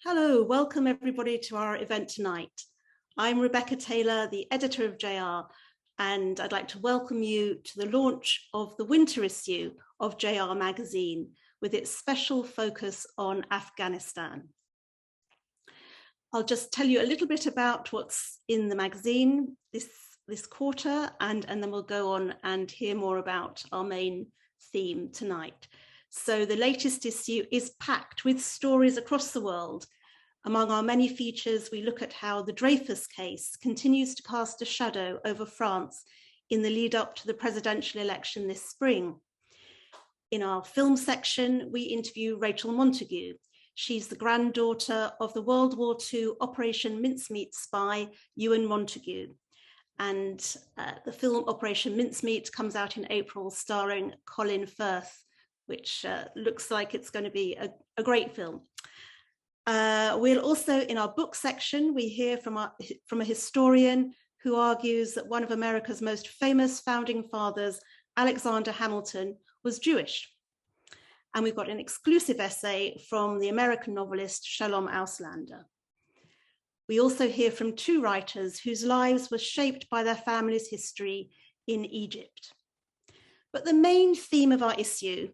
Hello, welcome everybody to our event tonight. I'm Rebecca Taylor, the editor of JR, and I'd like to welcome you to the launch of the winter issue of JR magazine with its special focus on Afghanistan. I'll just tell you a little bit about what's in the magazine this quarter, and then we'll go on and hear more about our main theme tonight. So the latest issue is packed with stories across the world. Among our many features, we look at how the Dreyfus case continues to cast a shadow over France in the lead up to the presidential election this spring. In our film section, we interview Rachel Montague. She's the granddaughter of the World War II Operation Mincemeat spy, Ewan Montague. And the film Operation Mincemeat comes out in April, starring Colin Firth, which looks like it's going to be a great film. We'll also, in our book section, we hear from a historian who argues that one of America's most famous founding fathers, Alexander Hamilton, was Jewish. And we've got an exclusive essay from the American novelist Shalom Auslander. We also hear from two writers whose lives were shaped by their family's history in Egypt. But the main theme of our issue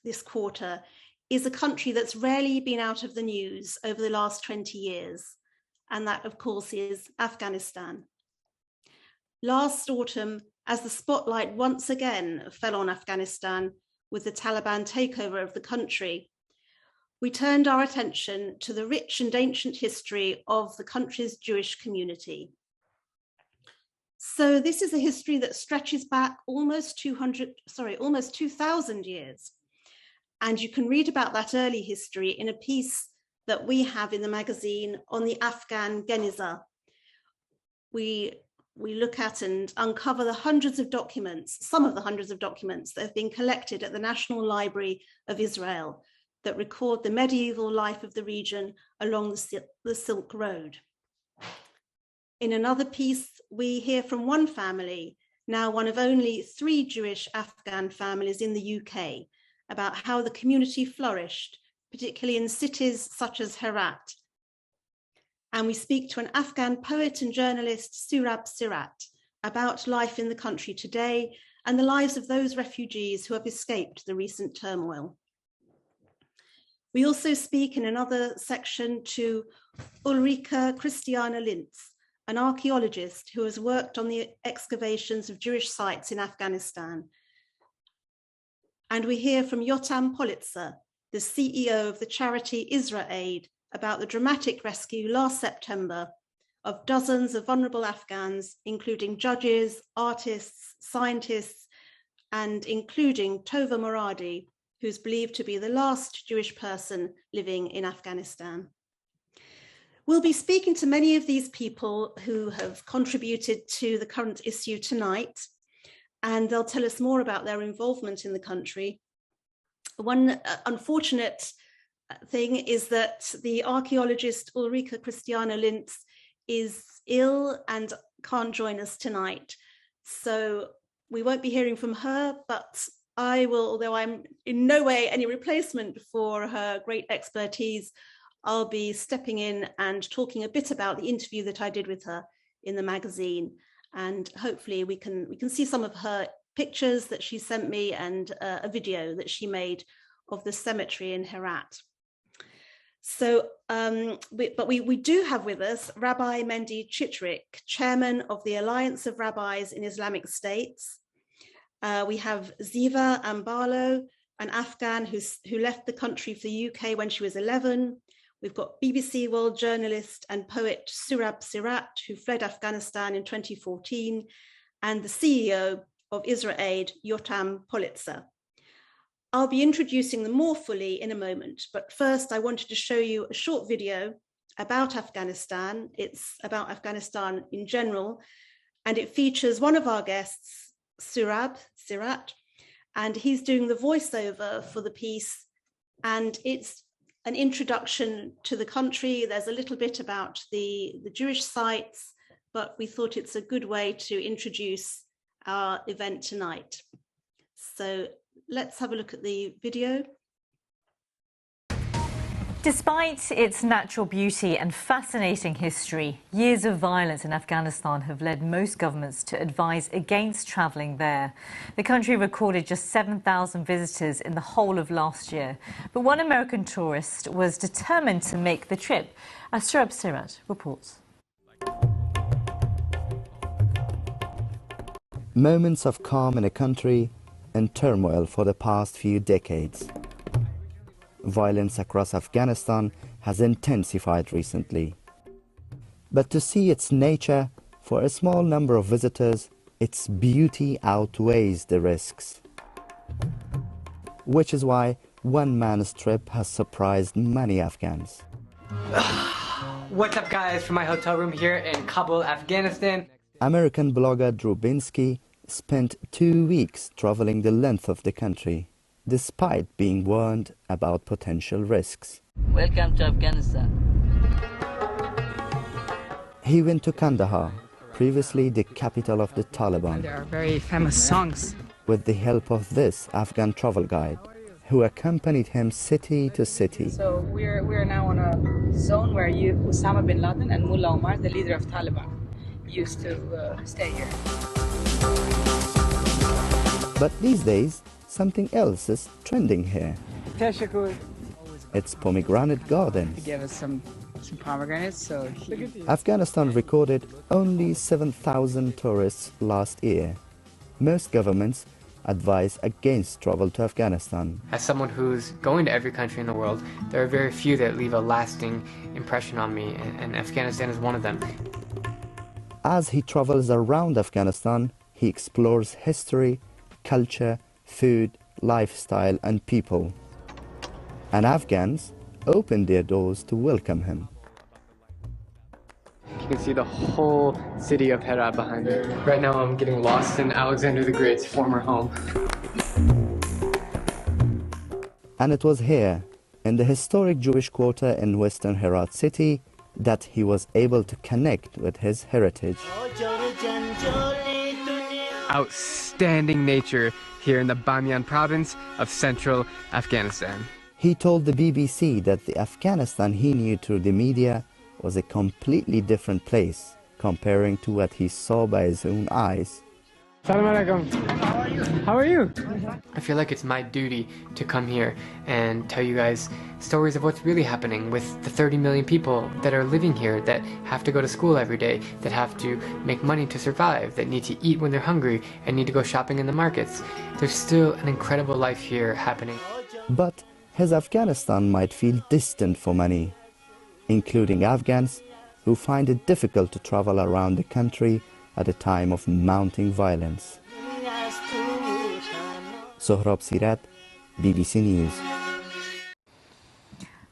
this quarter is a country that's rarely been out of the news over the last 20 years, and that, of course, is Afghanistan. Last autumn, as the spotlight once again fell on Afghanistan with the Taliban takeover of the country, we turned our attention to the rich and ancient history of the country's Jewish community. So this is a history that stretches back almost 2,000 years. And you can read about that early history in a piece that we have in the magazine on the Afghan Geniza. We look at and uncover the hundreds of documents, some of the hundreds of documents that have been collected at the National Library of Israel that record the medieval life of the region along the Silk Road. In another piece, we hear from one family, now one of only 3 Jewish Afghan families in the UK, about how the community flourished, particularly in cities such as Herat. And we speak to an Afghan poet and journalist, Suhrab Sirat, about life in the country today and the lives of those refugees who have escaped the recent turmoil. We also speak in another section to Ulrika Christiana Lintz, an archaeologist who has worked on the excavations of Jewish sites in Afghanistan. And we hear from Yotam Polizer, the CEO of the charity IsraAid, about the dramatic rescue last September of dozens of vulnerable Afghans, including judges, artists, scientists, and including Tova Moradi, who's believed to be the last Jewish person living in Afghanistan. We'll be speaking to many of these people who have contributed to the current issue tonight, and they'll tell us more about their involvement in the country. One unfortunate thing is that the archaeologist Ulrika Christiana Lintz is ill and can't join us tonight. So we won't be hearing from her, but I will, although I'm in no way any replacement for her great expertise, I'll be stepping in and talking a bit about the interview that I did with her in the magazine. And hopefully we can see some of her pictures that she sent me and a video that she made of the cemetery in Herat. So, we do have with us Rabbi Mendy Chitrik, chairman of the Alliance of Rabbis in Islamic States. We have Ziva Ambalo, an Afghan who left the country for the UK when she was 11. We've got BBC World journalist and poet Suhrab Sirat, who fled Afghanistan in 2014, and the CEO of IsraAid, Yotam Polizer. I'll be introducing them more fully in a moment, but first I wanted to show you a short video about Afghanistan. It's about Afghanistan in general, and it features one of our guests, Suhrab Sirat, and he's doing the voiceover for the piece, and it's an introduction to the country. There's a little bit about the Jewish sites, but we thought it's a good way to introduce our event tonight. So let's have a look at the video. Despite its natural beauty and fascinating history, years of violence in Afghanistan have led most governments to advise against travelling there. The country recorded just 7,000 visitors in the whole of last year. But one American tourist was determined to make the trip, as Suhrab Sirat reports. Moments of calm in a country in turmoil for the past few decades. Violence across Afghanistan has intensified recently. But to see its nature, for a small number of visitors, its beauty outweighs the risks. Which is why one man's trip has surprised many Afghans. What's up, guys, from my hotel room here in Kabul, Afghanistan. American blogger Drubinski spent 2 weeks traveling the length of the country, despite being warned about potential risks. Welcome to Afghanistan. He went to Kandahar, previously the capital of the Taliban. There are very famous songs. With the help of this Afghan travel guide, who accompanied him city to city. So we're now on a zone where Osama bin Laden and Mullah Omar, the leader of Taliban, used to stay here. But these days, something else is trending here. It's pomegranate gardens. He gave us some pomegranates, so Afghanistan recorded only 7,000 tourists last year. Most governments advise against travel to Afghanistan. As someone who's going to every country in the world, there are very few that leave a lasting impression on me, and Afghanistan is one of them. As he travels around Afghanistan, he explores history, culture, food, lifestyle and people. And Afghans open their doors to welcome him. You can see the whole city of Herat behind me. Right now I'm getting lost in Alexander the Great's former home. And it was here, in the historic Jewish quarter in western Herat city, that he was able to connect with his heritage. Outstanding nature here in the Bamiyan province of central Afghanistan. He told the BBC that the Afghanistan he knew through the media was a completely different place, comparing to what he saw by his own eyes. Assalamu alaikum. How are you? I feel like it's my duty to come here and tell you guys stories of what's really happening with the 30 million people that are living here, that have to go to school every day, that have to make money to survive, that need to eat when they're hungry and need to go shopping in the markets. There's still an incredible life here happening. But his Afghanistan might feel distant for many, including Afghans who find it difficult to travel around the country at a time of mounting violence. Suhrab Sirat, BBC News.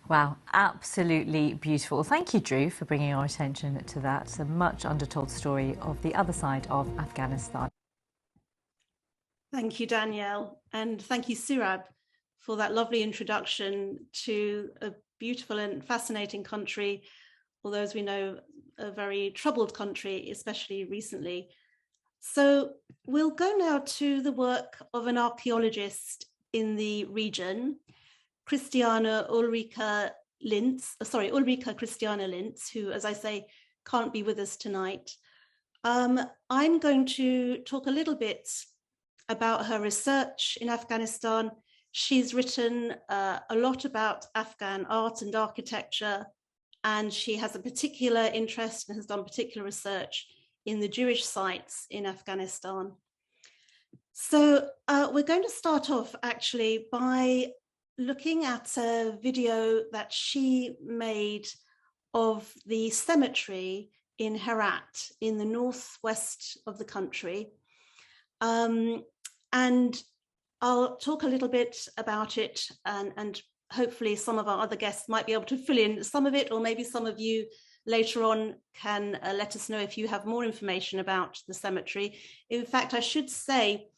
Wow, absolutely beautiful. Thank you, Drew, for bringing our attention to that. It's a much undertold story of the other side of Afghanistan. Thank you, Danielle, and thank you, Suhrab, for that lovely introduction to a beautiful and fascinating country, although, as we know, a very troubled country, especially recently. So we'll go now to the work of an archaeologist in the region, Ulrika Christiana Lintz, who, as I say, can't be with us tonight. I'm going to talk a little bit about her research in Afghanistan. She's written a lot about Afghan art and architecture, and she has a particular interest and has done particular research in the Jewish sites in Afghanistan. So we're going to start off actually by looking at a video that she made of the cemetery in Herat in the northwest of the country. And I'll talk a little bit about it, and hopefully some of our other guests might be able to fill in some of it, or maybe some of you later on can let us know if you have more information about the cemetery. In fact, I should say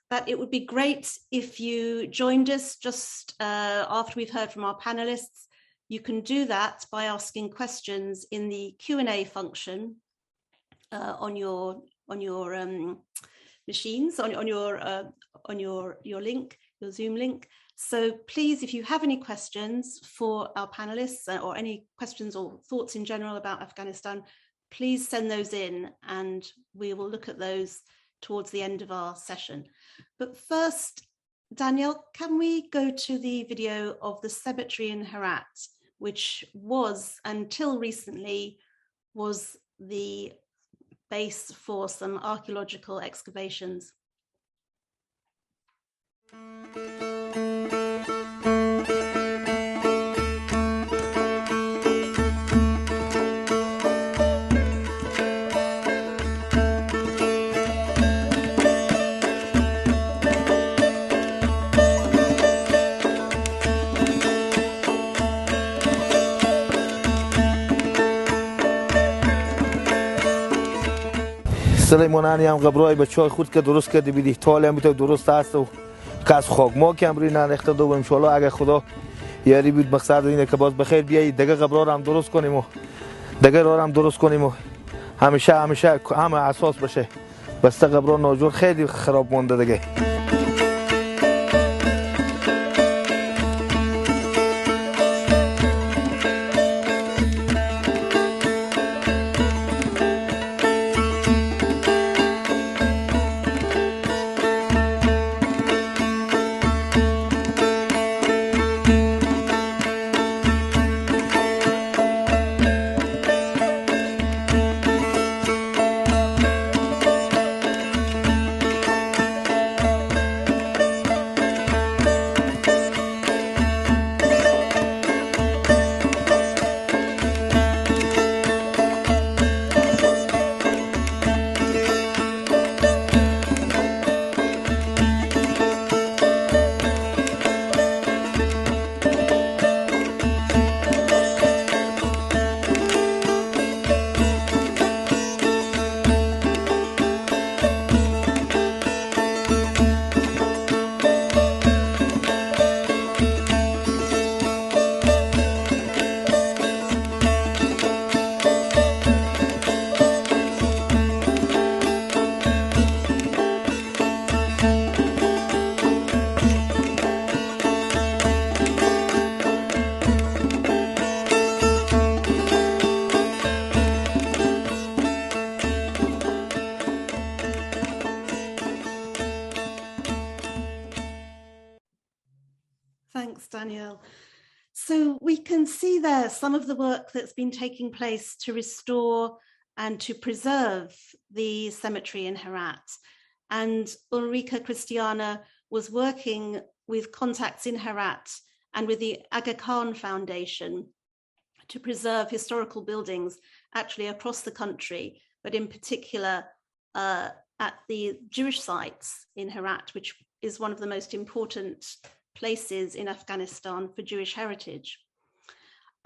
that it would be great if you joined us just after we've heard from our panelists. You can do that by asking questions in the Q&A function on your machines, on your link, your Zoom link. So please, if you have any questions for our panelists or any questions or thoughts in general about Afghanistan, please send those in and we will look at those towards the end of our session. But first, Danielle, can we go to the video of the cemetery in Herat, which was, until recently, was the base for some archaeological excavations? سلیمانانی هم قبرهای بچه‌های خود که درست کرده بیدی تالی هم بیتو درست هست و که از خاک هم روی ننخته دو انشالله اگه خدا یاری بود مقصد اینه که باز بخیر بیایی دیگه قبرها رو هم درست کنیم و دیگه رو هم درست کنیم و همیشه همه اساس بشه بسته قبرها ناجور خیلی خراب مونده دیگه. Thanks, Danielle. So we can see there some of the work that's been taking place to restore and to preserve the cemetery in Herat. And Ulrika Christiana was working with contacts in Herat and with the Aga Khan Foundation to preserve historical buildings actually across the country, but in particular at the Jewish sites in Herat, which is one of the most important places in Afghanistan for Jewish heritage.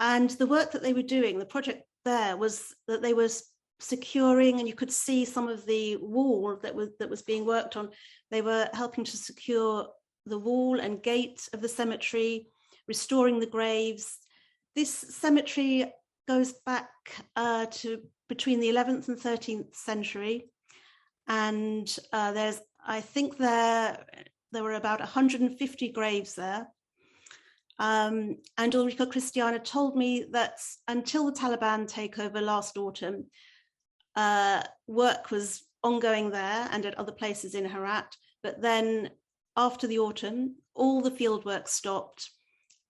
And the work that they were doing, the project there, was that they were securing, and you could see some of the wall that was being worked on. They were helping to secure the wall and gate of the cemetery, restoring the graves. This cemetery goes back to between the 11th and 13th century. And I think there were about 150 graves there. And Ulrika Christiana told me that until the Taliban takeover last autumn, work was ongoing there and at other places in Herat. But then after the autumn, all the field work stopped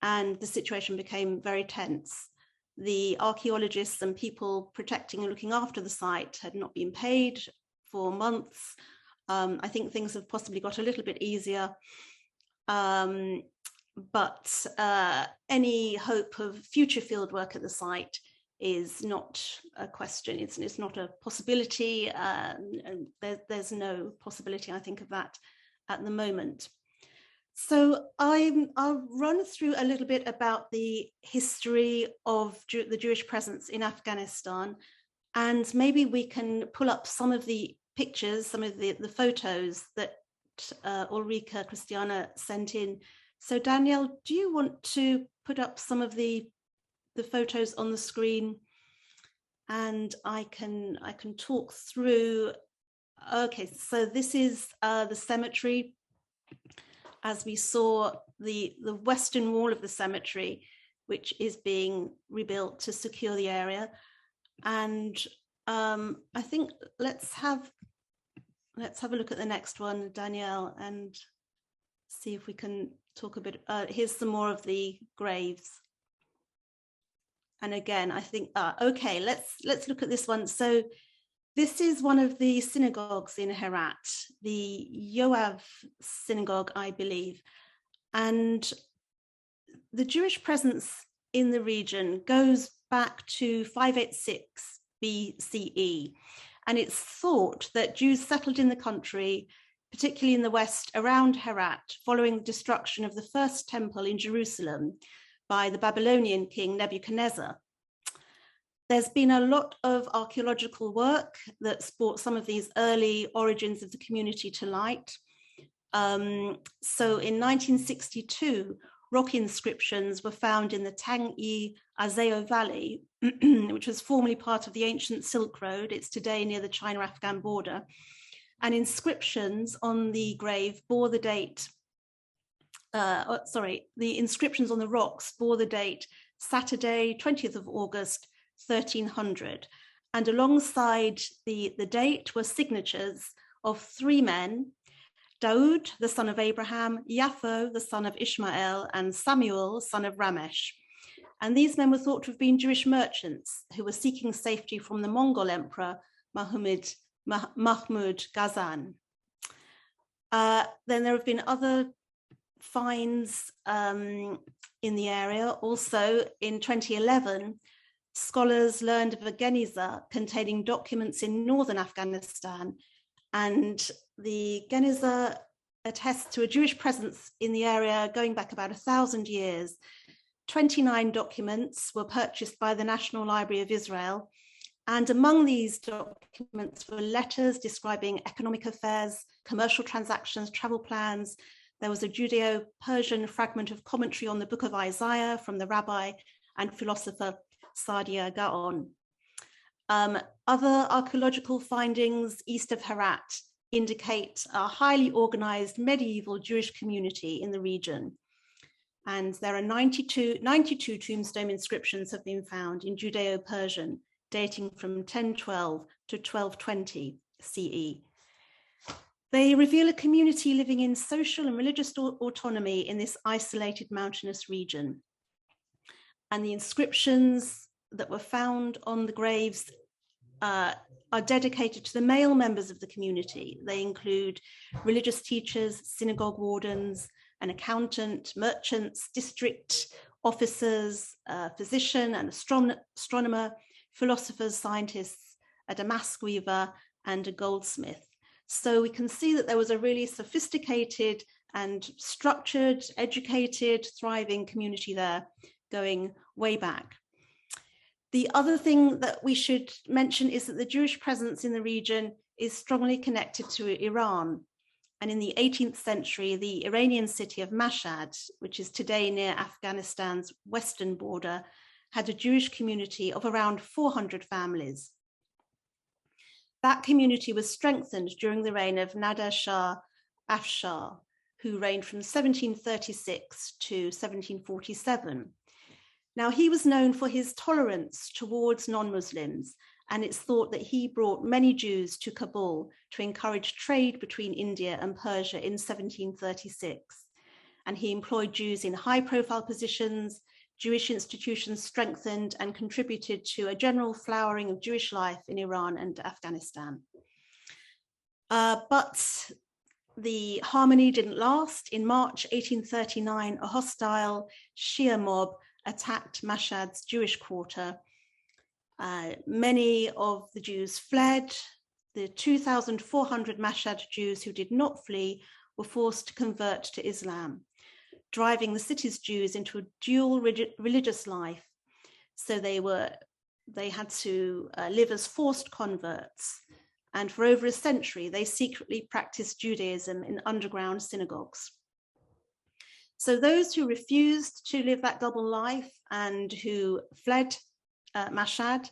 and the situation became very tense. The archaeologists and people protecting and looking after the site had not been paid for months. I think things have possibly got a little bit easier, but any hope of future field work at the site is not a question. It's not a possibility. And there's no possibility, I think, of that at the moment. So I'll run through a little bit about the history of the Jewish presence in Afghanistan, and maybe we can pull up some of the pictures, some of the photos that Ulrika Christiana sent in. So Danielle, do you want to put up some of the photos on the screen, and I can talk through. Okay, so this is the cemetery. as we saw the western wall of the cemetery, which is being rebuilt to secure the area. And I think let's have a look at the next one, Danielle, and see if we can talk a bit. Here's some more of the graves. And again, I think, okay, let's look at this one. So this is one of the synagogues in Herat, the Yoav synagogue, I believe. And the Jewish presence in the region goes back to 586 BCE. And it's thought that Jews settled in the country, particularly in the west around Herat, following the destruction of the first temple in Jerusalem by the Babylonian king Nebuchadnezzar. There's been a lot of archaeological work that's brought some of these early origins of the community to light. So in 1962, rock inscriptions were found in the Tang-i Azeo Valley, which was formerly part of the ancient Silk Road. It's today near the China-Afghan border. And inscriptions on the grave bore the date, the inscriptions on the rocks bore the date Saturday, 20th of August, 1300. And alongside the date were signatures of three men: Daud, the son of Abraham, Yapho, the son of Ishmael, and Samuel, son of Ramesh. And these men were thought to have been Jewish merchants who were seeking safety from the Mongol emperor Mahmud Ghazan. Then there have been other finds in the area. Also in 2011, scholars learned of a geniza containing documents in northern Afghanistan, and the geniza attests to a Jewish presence in the area going back about 1,000 years. 29 documents were purchased by the National Library of Israel, and among these documents were letters describing economic affairs, commercial transactions, travel plans. There was a Judeo-Persian fragment of commentary on the book of Isaiah from the rabbi and philosopher Saadia Gaon. Other archaeological findings east of Herat indicate a highly organized medieval Jewish community in the region. And there are 92 tombstone inscriptions have been found in Judeo-Persian, dating from 1012 to 1220 CE. They reveal a community living in social and religious autonomy in this isolated mountainous region. And the inscriptions that were found on the graves are dedicated to the male members of the community. They include religious teachers, synagogue wardens, an accountant, merchants, district officers, a physician, an astronomer, philosophers, scientists, a damask weaver, and a goldsmith. So we can see that there was a really sophisticated and structured, educated, thriving community there going way back. The other thing that we should mention is that the Jewish presence in the region is strongly connected to Iran. And in the 18th century, the Iranian city of Mashhad, which is today near Afghanistan's western border, had a Jewish community of around 400 families. That community was strengthened during the reign of Nader Shah Afshar, who reigned from 1736 to 1747. Now, he was known for his tolerance towards non-Muslims, and it's thought that he brought many Jews to Kabul to encourage trade between India and Persia in 1736. And he employed Jews in high-profile positions. Jewish institutions strengthened and contributed to a general flowering of Jewish life in Iran and Afghanistan. But the harmony didn't last. In March 1839, a hostile Shia mob attacked Mashhad's Jewish quarter. Many of the Jews fled. The 2,400 Mashhad Jews who did not flee were forced to convert to Islam, driving the city's Jews into a dual religious life. So they had to live as forced converts. And for over a century, they secretly practiced Judaism in underground synagogues. So those who refused to live that double life and who fled Mashhad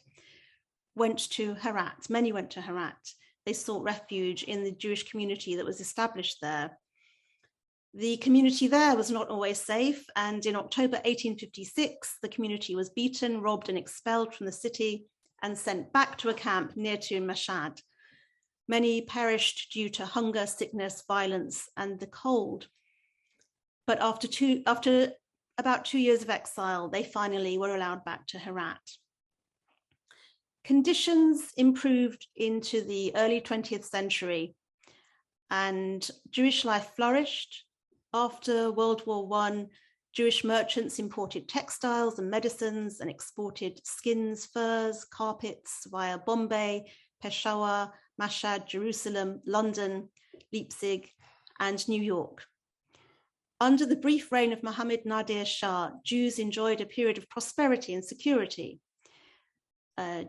went to Herat. Many went to Herat. They sought refuge in the Jewish community that was established there. The community there was not always safe, and in October 1856, the community was beaten, robbed, and expelled from the city and sent back to a camp near to Mashhad. Many perished due to hunger, sickness, violence, and the cold. But after about 2 years of exile, they finally were allowed back to Herat. Conditions improved into the early 20th century, and Jewish life flourished. After World War I, Jewish merchants imported textiles and medicines and exported skins, furs, carpets via Bombay, Peshawar, Mashhad, Jerusalem, London, Leipzig, and New York. Under the brief reign of Mohammed Nadir Shah, Jews enjoyed a period of prosperity and security.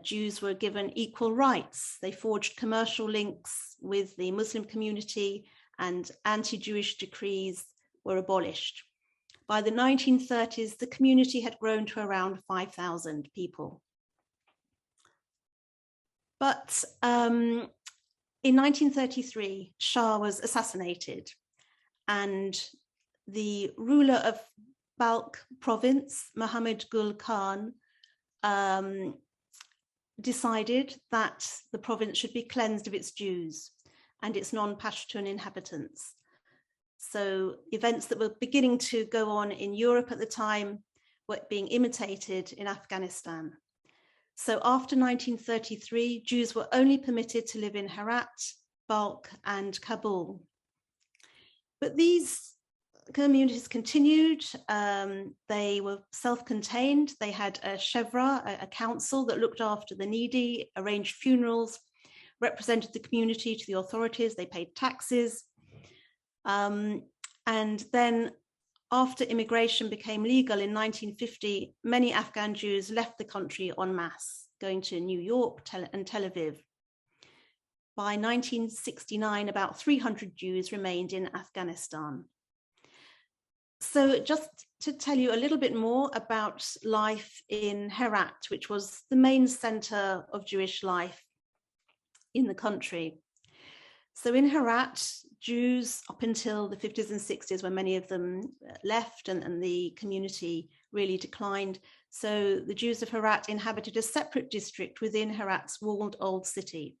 Jews were given equal rights. They forged commercial links with the Muslim community, and anti-Jewish decrees were abolished. By the 1930s, the community had grown to around 5,000 people. But in 1933, Shah was assassinated, and the ruler of Balkh province, Muhammad Gul Khan, decided that the province should be cleansed of its Jews and its non-Pashtun inhabitants. So events that were beginning to go on in Europe at the time were being imitated in Afghanistan. So after 1933, Jews were only permitted to live in Herat, Balkh, and Kabul. But these communities continued. They were self-contained. They had a chevra, a council that looked after the needy, arranged funerals, represented the community to the authorities. They paid taxes. And then after immigration became legal in 1950, many Afghan Jews left the country en masse, going to New York and Tel Aviv. By 1969, about 300 Jews remained in Afghanistan. So just to tell you a little bit more about life in Herat, which was the main center of Jewish life in the country. So in Herat, Jews up until the 50s and 60s, when many of them left and the community really declined. So the Jews of Herat inhabited a separate district within Herat's walled old city.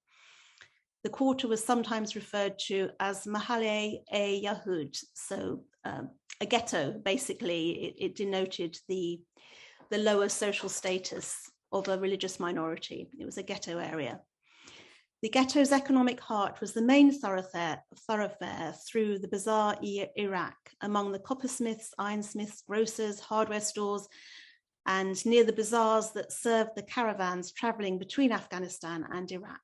The quarter was sometimes referred to as Mahale e Yahud, so a ghetto, basically. It denoted the lower social status of a religious minority. It was a ghetto area. The ghetto's economic heart was the main thoroughfare through the Bazaar-e-Iraq, among the coppersmiths, ironsmiths, grocers, hardware stores, and near the bazaars that served the caravans traveling between Afghanistan and Iraq.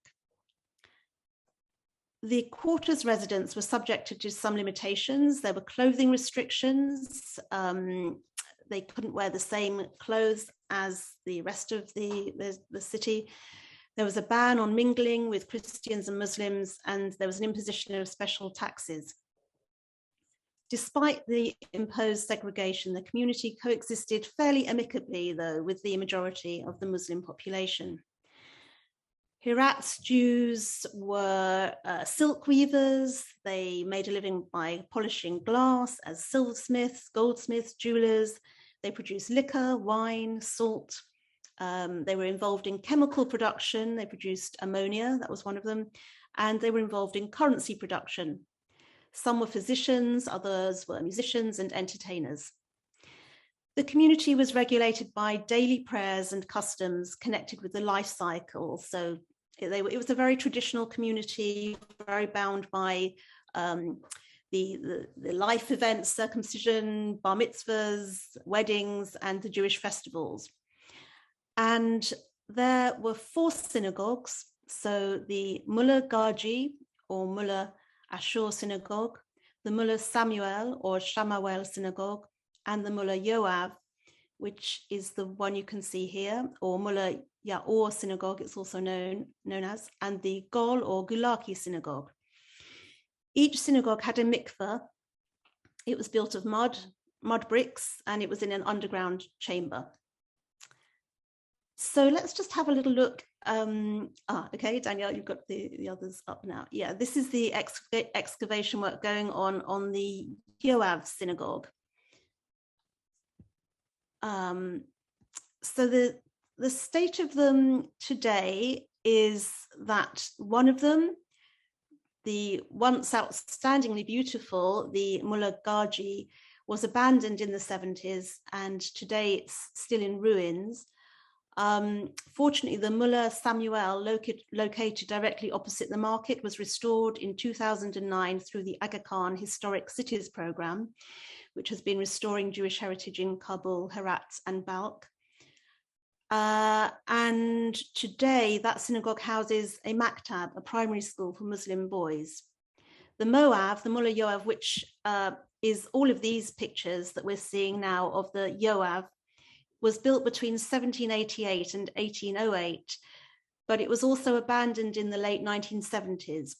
The quarters residents were subjected to some limitations. There were clothing restrictions. They couldn't wear the same clothes as the rest of the city. There was a ban on mingling with Christians and Muslims, and there was an imposition of special taxes. Despite the imposed segregation, the community coexisted fairly amicably, though, with the majority of the Muslim population. Herat's Jews were silk weavers. They made a living by polishing glass as silversmiths, goldsmiths, jewelers. They produced liquor, wine, salt. They were involved in chemical production. They produced ammonia, that was one of them, and they were involved in currency production. Some were physicians, others were musicians and entertainers. The community was regulated by daily prayers and customs connected with the life cycle. So it was a very traditional community, very bound by the life events, circumcision, bar mitzvahs, weddings, and the Jewish festivals. And there were 4 synagogues. So the Mullah Gaji or Mullah Ashur synagogue, the Mullah Samuel or Shamael synagogue, and the Mullah Yoav, which is the one you can see here, or Mullah Yaor synagogue, it's also known as, and the Gol or Gulaki synagogue. Each synagogue had a mikveh. It was built of mud bricks, and it was in an underground chamber. So let's just have a little look. Okay, Danielle, you've got the others up now. Yeah, this is the excavation work going on the Yoav synagogue. So the state of them today is that one of them, the once outstandingly beautiful, the Mullah Gaji, was abandoned in the 70s, and today it's still in ruins. Fortunately, the Mullah Samuel, located directly opposite the market, was restored in 2009 through the Aga Khan Historic Cities Program, which has been restoring Jewish heritage in Kabul, Herat, and Balkh. And today, that synagogue houses a maktab, a primary school for Muslim boys. The Moav, the Mullah Yoav, which is all of these pictures that we're seeing now of the Yoav, was built between 1788 and 1808, but it was also abandoned in the late 1970s.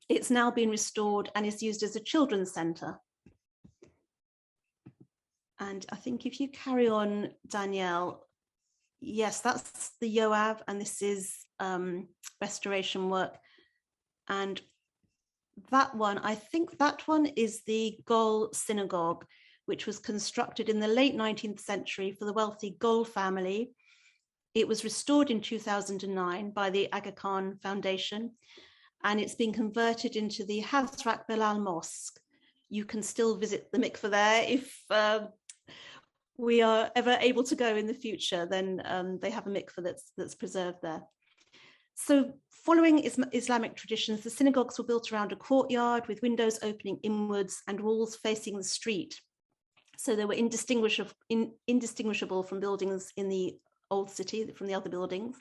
It's now been restored and is used as a children's centre. And I think if you carry on, Danielle, yes, that's the Yoav, and this is restoration work. And that one, I think that one is the Gol Synagogue, which was constructed in the late 19th century for the wealthy Gol family. It was restored in 2009 by the Aga Khan Foundation, and it's been converted into the Hazrat Bilal Mosque. You can still visit the mikveh there if we are ever able to go in the future. Then they have a mikveh that's preserved there. So following Islamic traditions, the synagogues were built around a courtyard with windows opening inwards and walls facing the street. So they were indistinguishable from buildings in the old city, from the other buildings.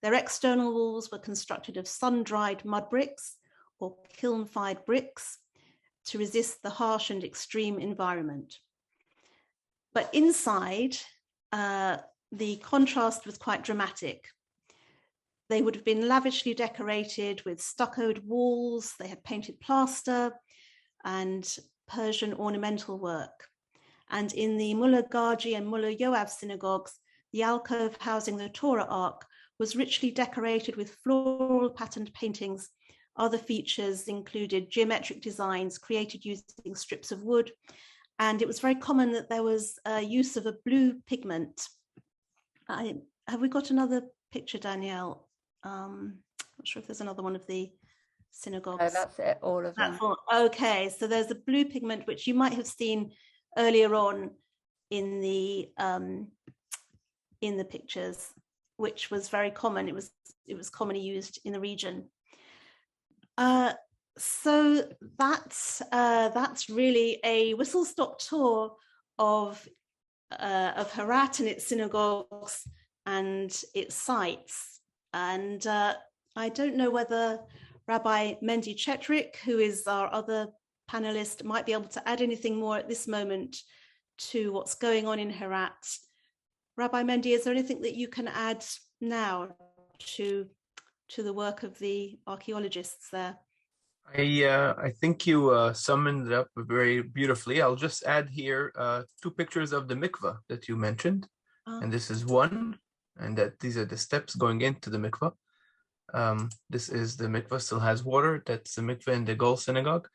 Their external walls were constructed of sun-dried mud bricks or kiln-fired bricks to resist the harsh and extreme environment. But inside, the contrast was quite dramatic. They would have been lavishly decorated with stuccoed walls. They had painted plaster and Persian ornamental work. And in the Mullah Gaji and Mullah Yoav synagogues, the alcove housing the Torah Ark was richly decorated with floral patterned paintings. Other features included geometric designs created using strips of wood. And it was very common that there was use of a blue pigment. Have we got another picture, Danielle? Not sure if there's another one of the synagogues. No, that's it, all of them. Okay, so there's a blue pigment, which you might have seen earlier on in the pictures, which was very common. It was commonly used in the region. So that's really a whistle-stop tour of Herat and its synagogues and its sites. And I don't know whether Rabbi Mendy Chitrik, who is our other panelist, might be able to add anything more at this moment to what's going on in Herat. Rabbi Mendy, is there anything that you can add now to the work of the archaeologists there? I think you summed it up very beautifully. I'll just add here 2 pictures of the mikveh that you mentioned. And this is one, and that these are the steps going into the mikveh. This is the mikveh, still has water. That's the mikveh in the Gol synagogue.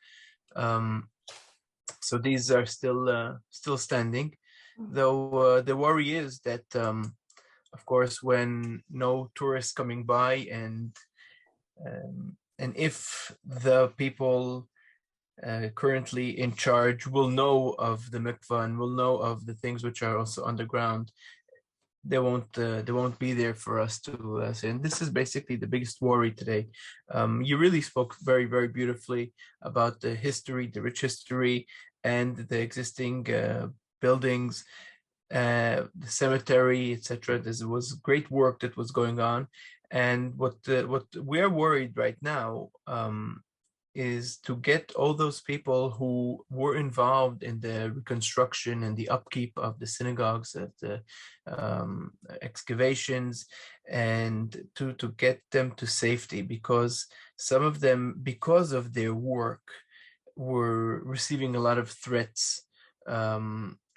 So these are still standing, though the worry is that, of course, when no tourists coming by and if the people currently in charge will know of the mikveh and will know of the things which are also underground, they won't be there for us to say. And this is basically the biggest worry today. You really spoke very, very beautifully about the history, the rich history, and the existing buildings, the cemetery, etc. There was great work that was going on. And what we're worried right now is to get all those people who were involved in the reconstruction and the upkeep of the synagogues, of the excavations, and to get them to safety, because some of them, because of their work, were receiving a lot of threats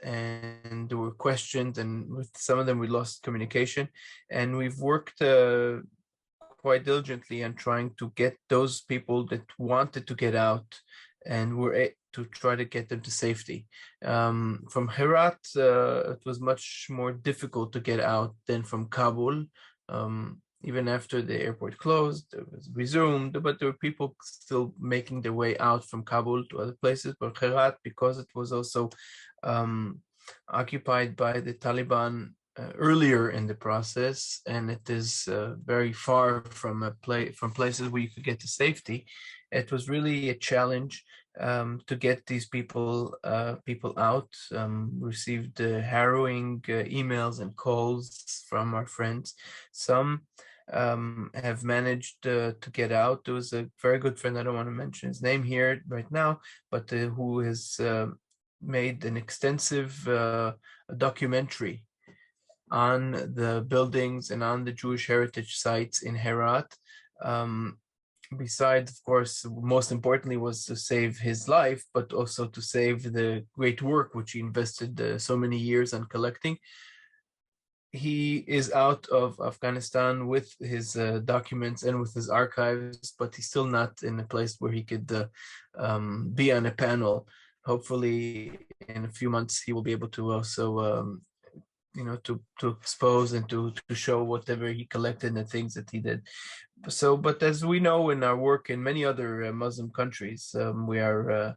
and there were questions, and with some of them we lost communication, and we've worked quite diligently on trying to get those people that wanted to get out, and to try to get them to safety. From Herat, it was much more difficult to get out than from Kabul. Even after the airport closed, it was resumed, but there were people still making their way out from Kabul to other places. But Herat, because it was also occupied by the Taliban earlier in the process, and it is very far from from places where you could get to safety, it was really a challenge to get these people out. Received harrowing emails and calls from our friends. Some have managed to get out. There was a very good friend, I don't want to mention his name here right now, but who has made an extensive documentary on the buildings and on the Jewish heritage sites in Herat. Besides, of course, most importantly was to save his life, but also to save the great work which he invested so many years on collecting. He is out of Afghanistan with his documents and with his archives, but he's still not in a place where he could be on a panel. Hopefully, in a few months, he will be able to also to expose and to show whatever he collected and the things that he did. So, but as we know in our work in many other Muslim countries, we are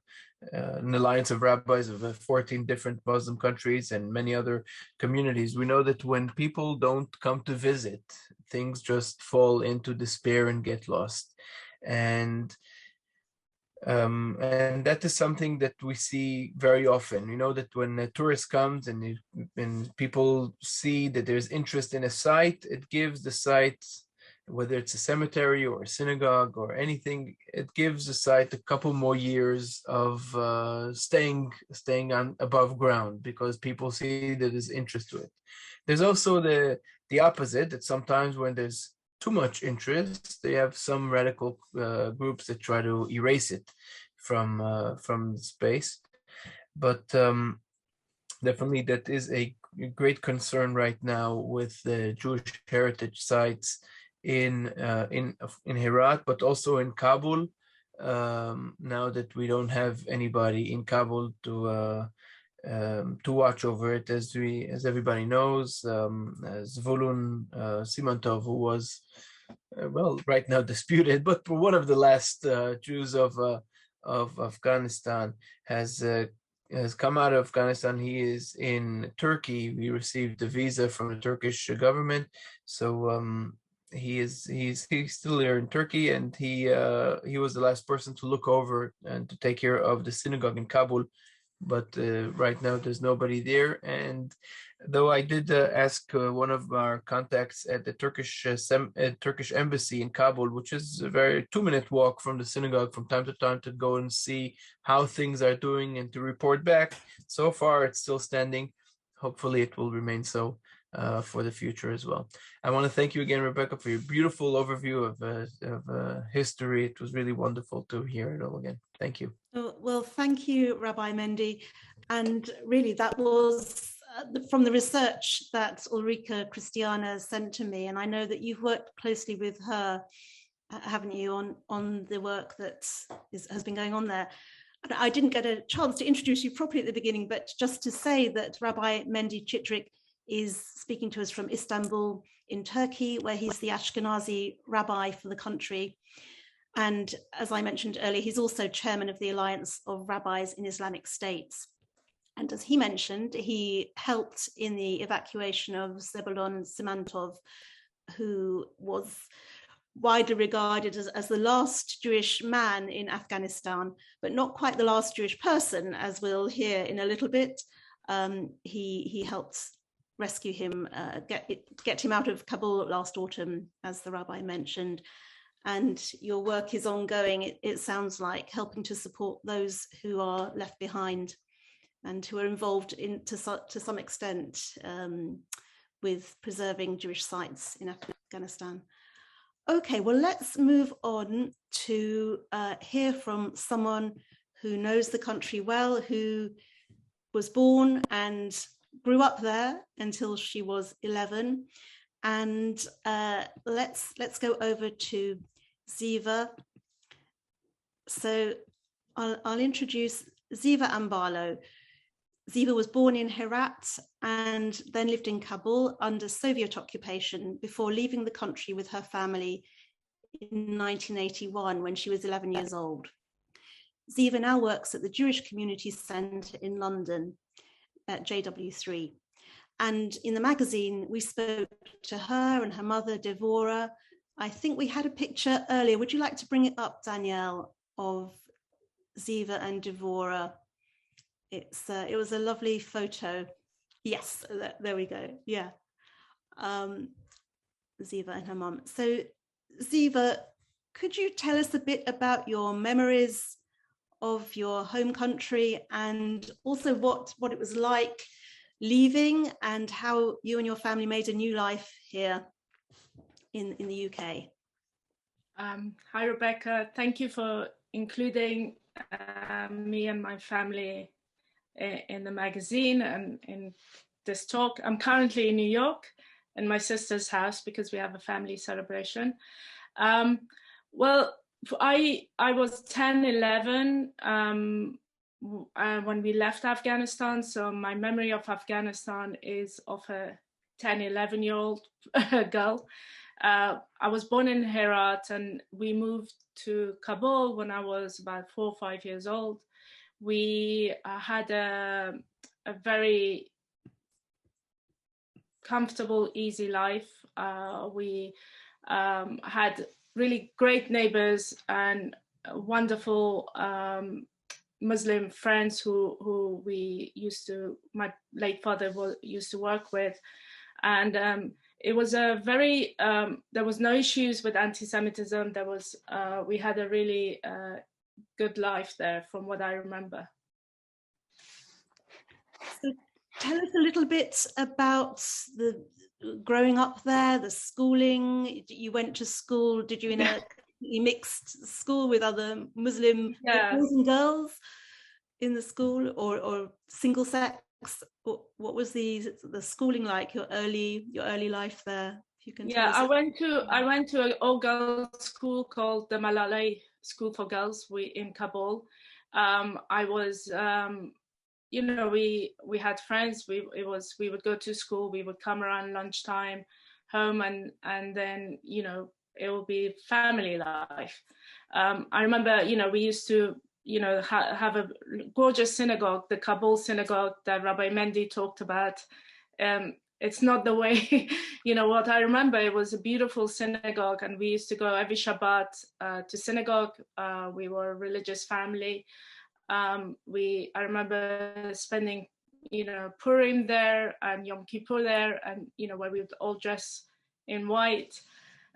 an alliance of rabbis of 14 different Muslim countries and many other communities. We know that when people don't come to visit, things just fall into despair and get lost. And that is something that we see very often. You know that when a tourist comes and people see that there's interest in a site, it gives the site, whether it's a cemetery or a synagogue or anything, it gives the site a couple more years of staying on above ground, because people see that there's interest to it. There's also the opposite, that sometimes when there's too much interest, they have some radical groups that try to erase it from the space. But definitely that is a great concern right now with the Jewish heritage sites in Herat, but also in Kabul. Now that we don't have anybody in Kabul to watch over it, as everybody knows, Zvulun Simantov, who was right now disputed, but one of the last Jews of Afghanistan, has come out of Afghanistan. He is in Turkey. He received a visa from the Turkish government, so he's still there in Turkey, and he was the last person to look over and to take care of the synagogue in Kabul. But right now there's nobody there. And though I did ask one of our contacts at the Turkish embassy in Kabul, which is a very 2-minute walk from the synagogue, from time to time to go and see how things are doing and to report back. So far it's still standing. Hopefully it will remain so for the future as well. I want to thank you again, Rebecca, for your beautiful overview of history. It was really wonderful to hear it all again. Thank you. Well, thank you, Rabbi Mendy. And really, that was from the research that Ulrika Christiana sent to me. And I know that you've worked closely with her, haven't you, on the work that has been going on there. I didn't get a chance to introduce you properly at the beginning, but just to say that Rabbi Mendy Chitrik is speaking to us from Istanbul in Turkey, where he's the Ashkenazi rabbi for the country. And as I mentioned earlier, he's also chairman of the Alliance of Rabbis in Islamic States. And as he mentioned, he helped in the evacuation of Zebulon Simantov, who was widely regarded as the last Jewish man in Afghanistan, but not quite the last Jewish person, as we'll hear in a little bit. He helped rescue him, get him out of Kabul last autumn, as the rabbi mentioned. And your work is ongoing, it sounds like, helping to support those who are left behind and who are involved to some extent with preserving Jewish sites in Afghanistan. Okay, well, let's move on to hear from someone who knows the country well, who was born and grew up there until she was 11. And let's go over to Ziva. So I'll introduce Ziva Ambalo. Ziva was born in Herat and then lived in Kabul under Soviet occupation before leaving the country with her family in 1981 when she was 11 years old. Ziva now works at the Jewish Community Centre in London at JW3. And in the magazine, we spoke to her and her mother, Devora. I think we had a picture earlier. Would you like to bring it up, Danielle, of Ziva and Devora? It was a lovely photo. Yes, there we go. Yeah. Ziva and her mom. So Ziva, could you tell us a bit about your memories of your home country and also what it was like leaving and how you and your family made a new life here in the UK? Hi, Rebecca. Thank you for including me and my family in the magazine and in this talk. I'm currently in New York in my sister's house because we have a family celebration. Well, I was 10, 11 when we left Afghanistan. So my memory of Afghanistan is of a 10, 11-year-old girl. I was born in Herat and we moved to Kabul when I was about 4 or 5 years old. We had a very comfortable, easy life. We had really great neighbors and wonderful Muslim friends who we used to, my late father used to work with. And it was a very, there was no issues with anti-Semitism. There was, we had a really good life there from what I remember. So tell us a little bit about the growing up there, the schooling. You went to school, did you in a mixed school with other Muslim boys and girls in the school or single sex? What was the schooling like, your early life there? If you can tell us. I went to an all-girls school called the Malalai School for Girls in Kabul. I was you know, we had friends. We would go to school. We would come around lunchtime, home, and then, you know, it would be family life. I remember, you know, we used to, you know, have a gorgeous synagogue, the Kabul synagogue that Rabbi Mendy talked about. It's not the way, you know, what I remember. It was a beautiful synagogue, and we used to go every Shabbat to synagogue. We were a religious family. I remember spending, you know, Purim there and Yom Kippur there, and, you know, where we would all dress in white.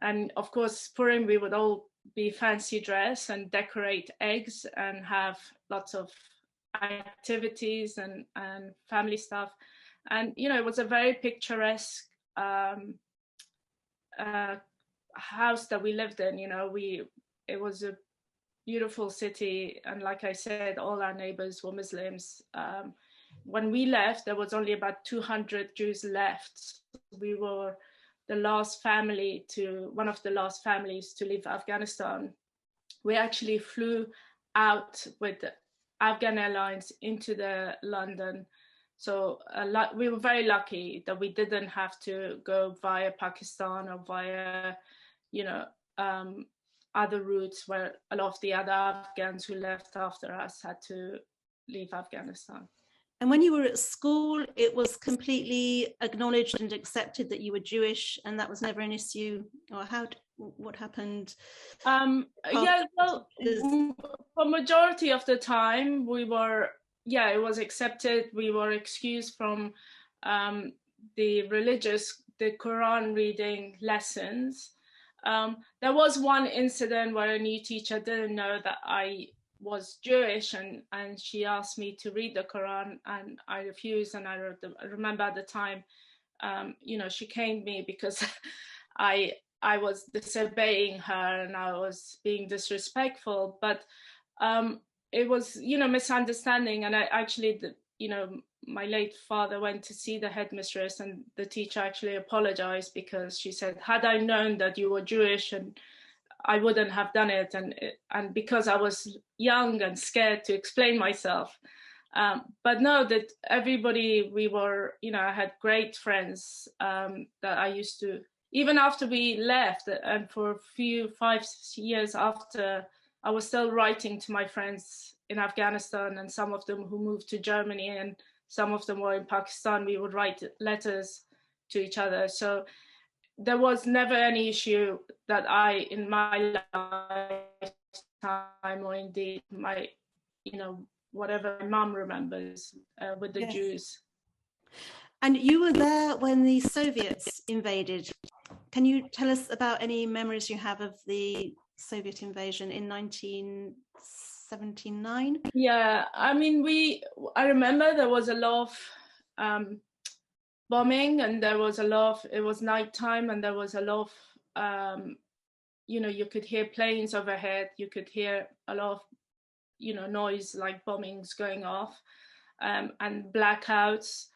And of course, Purim, we would all be fancy dress and decorate eggs and have lots of activities and family stuff. And, you know, it was a very picturesque house that we lived in. You know, it was a beautiful city, and like I said, all our neighbors were Muslims. When we left, there was only about 200 Jews left. We were the last family one of the last families to leave Afghanistan. We actually flew out with Afghan Airlines into London. So we were very lucky that we didn't have to go via Pakistan or via, you know, other routes where a lot of the other Afghans who left after us had to leave Afghanistan. And when you were at school, it was completely acknowledged and accepted that you were Jewish, and that was never an issue? Or what happened? Yeah, well, for majority of the time, we were, it was accepted. We were excused from the Quran reading lessons. There was one incident where a new teacher didn't know that I was Jewish, and she asked me to read the Quran, and I refused. And I remember at the time, you know, she caned me because I was disobeying her and I was being disrespectful. But it was, you know, misunderstanding, and I actually, you know, my late father went to see the headmistress, and the teacher actually apologized because she said, had I known that you were Jewish, and I wouldn't have done it, and because I was young and scared to explain myself. But no, that everybody, we were, I had great friends that I used to, even after we left, and for a few 5 years after, I was still writing to my friends in Afghanistan, and some of them who moved to Germany, and some of them were in Pakistan. We would write letters to each other. So there was never any issue that in my lifetime, or indeed my, whatever my mom remembers with the Jews. And you were there when the Soviets invaded. Can you tell us about any memories you have of the Soviet invasion in 1979? Yeah, I mean, I remember there was a lot of bombing, and there was it was nighttime, and there was a lot of, you could hear planes overhead, you could hear a lot of, noise like bombings going off, and blackouts.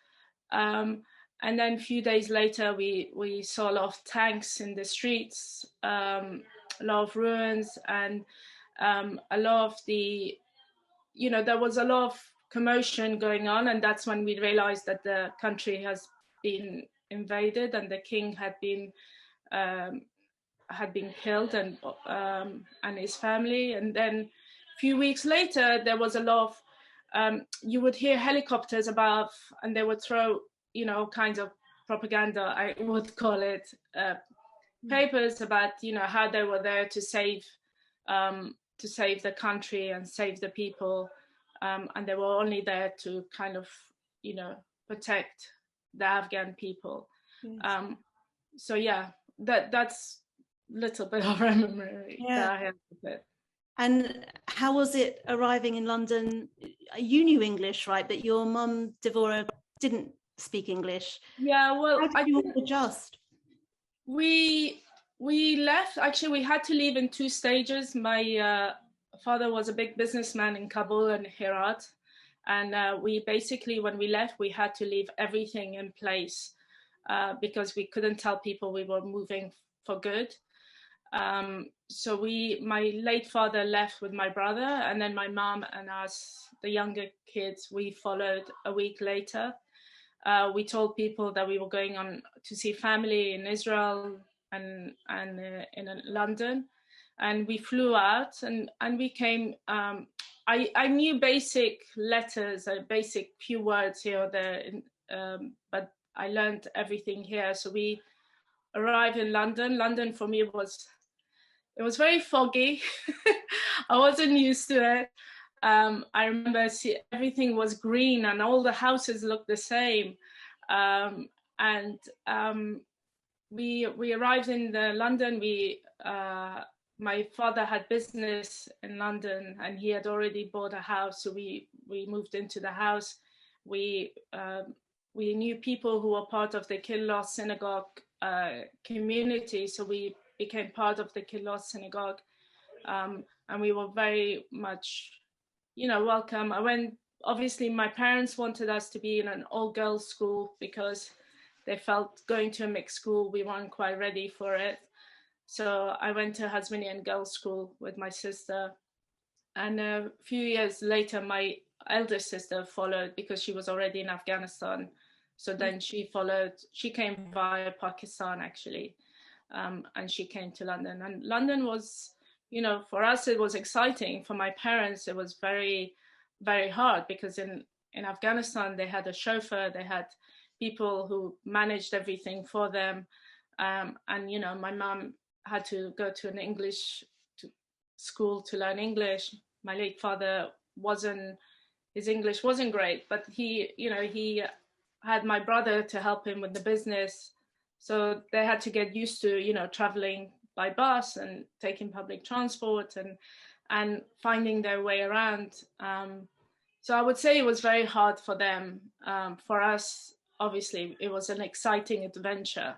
And then a few days later, we saw a lot of tanks in the streets, a lot of ruins, and a lot of the, there was a lot of commotion going on, and that's when we realized that the country has been invaded and the king had been killed, and his family. And then a few weeks later, there was a lot of, you would hear helicopters above, and they would throw, kinds of propaganda, I would call it, papers about, how they were there to save the country and save the people, and they were only there to kind of, protect the Afghan people. Yes. So yeah, that's a little bit of a memory that I have of it. And how was it arriving in London? You knew English, right? But your mum, Devorah, didn't speak English. Yeah, well, how did you adjust? We left. Actually, we had to leave in 2 stages. My father was a big businessman in Kabul and Herat, and we basically, when we left, we had to leave everything in place because we couldn't tell people we were moving for good. So my late father left with my brother, and then my mom and us, the younger kids, we followed a week later. We told people that we were going on to see family in Israel and in London, and we flew out, and we came. I knew basic letters, basic few words here or there, but I learned everything here. So we arrived in London. London for me was very foggy. I wasn't used to it. I remember everything was green and all the houses looked the same. And we arrived in London. My father had business in London, and he had already bought a house. So we moved into the house. We knew people who were part of the Killos synagogue community. So we became part of the Killos synagogue, and we were very much, welcome. Obviously my parents wanted us to be in an all-girls school because they felt going to a mixed school, we weren't quite ready for it. So I went to Hasmonean girls' school with my sister. And a few years later, my elder sister followed because she was already in Afghanistan. So then she came via Pakistan, actually. And she came to London. And London was, for us, it was exciting. For my parents, it was very, very hard because in Afghanistan, they had a chauffeur, they had people who managed everything for them. And, my mom had to go to an English school to learn English. My late father his English wasn't great, but he had my brother to help him with the business. So they had to get used to, traveling by bus and taking public transport and finding their way around. So I would say it was very hard for them. For us, obviously, it was an exciting adventure.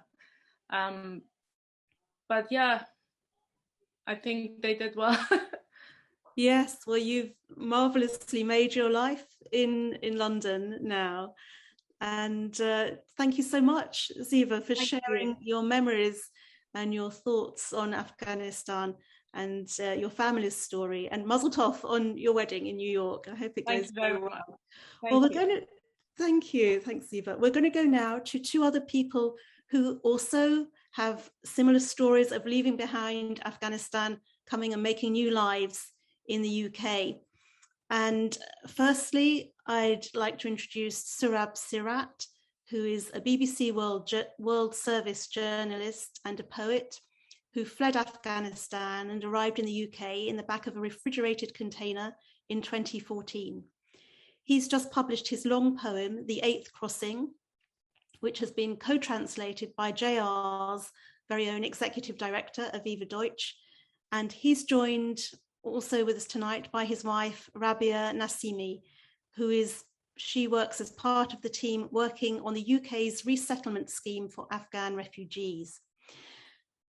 But yeah, I think they did well. Yes, well, you've marvelously made your life in London now. And thank you so much, Ziva, for sharing your memories and your thoughts on Afghanistan and your family's story. And Mazel Tov on your wedding in New York. I hope it goes very well. Well, we're going to, thank you. Thanks, Ziva. We're going to go now to two other people who also have similar stories of leaving behind Afghanistan, coming and making new lives in the UK. And firstly, I'd like to introduce Suhrab Sirat, who is a BBC World Service journalist and a poet who fled Afghanistan and arrived in the UK in the back of a refrigerated container in 2014. He's just published his long poem, The Eighth Crossing, which has been co-translated by JR's very own executive director, Aviva Deutsch. And he's joined also with us tonight by his wife, Rabia Nasimi, she works as part of the team working on the UK's resettlement scheme for Afghan refugees.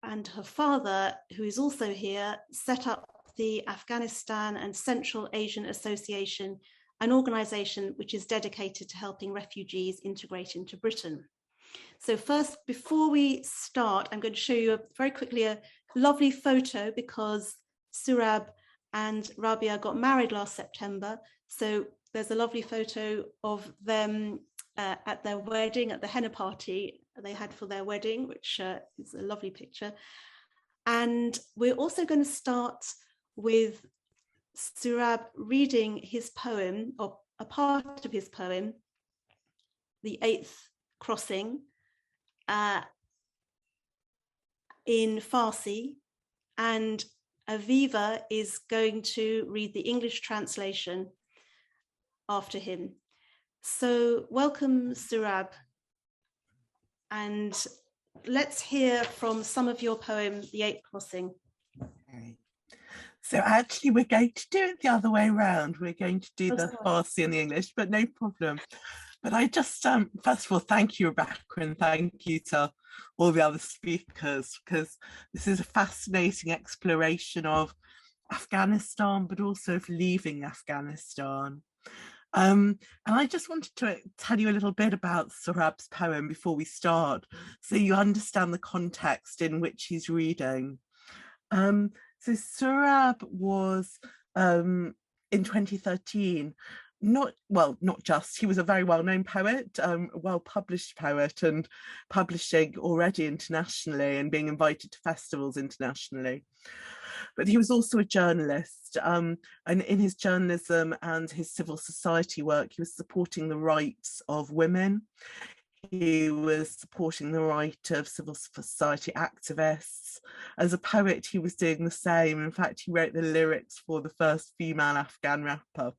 And her father, who is also here, set up the Afghanistan and Central Asian Association, an organisation which is dedicated to helping refugees integrate into Britain. So first, before we start, I'm going to show you very quickly a lovely photo because Suhrab and Rabia got married last September. So there's a lovely photo of them at their wedding, at the henna party they had for their wedding, which is a lovely picture. And we're also going to start with Suhrab reading his poem, or a part of his poem, The Eighth Crossing, in Farsi, and Aviva is going to read the English translation after him. So welcome, Suhrab, and let's hear from some of your poem, The Eighth Crossing. Okay. So actually we're going to do it the other way around. We're going to do the Farsi and the English, but no problem. But I just, first of all, thank you, Rebecca, and thank you to all the other speakers, because this is a fascinating exploration of Afghanistan, but also of leaving Afghanistan. And I just wanted to tell you a little bit about Suhrab's poem before we start, so you understand the context in which he's reading. So Suhrab was, in 2013, not just, he was a very well-known poet, a well-published poet, and publishing already internationally and being invited to festivals internationally. But he was also a journalist, and in his journalism and his civil society work, he was supporting the rights of women. He was supporting the right of civil society activists. As a poet, he was doing the same. In fact, he wrote the lyrics for the first female Afghan rapper.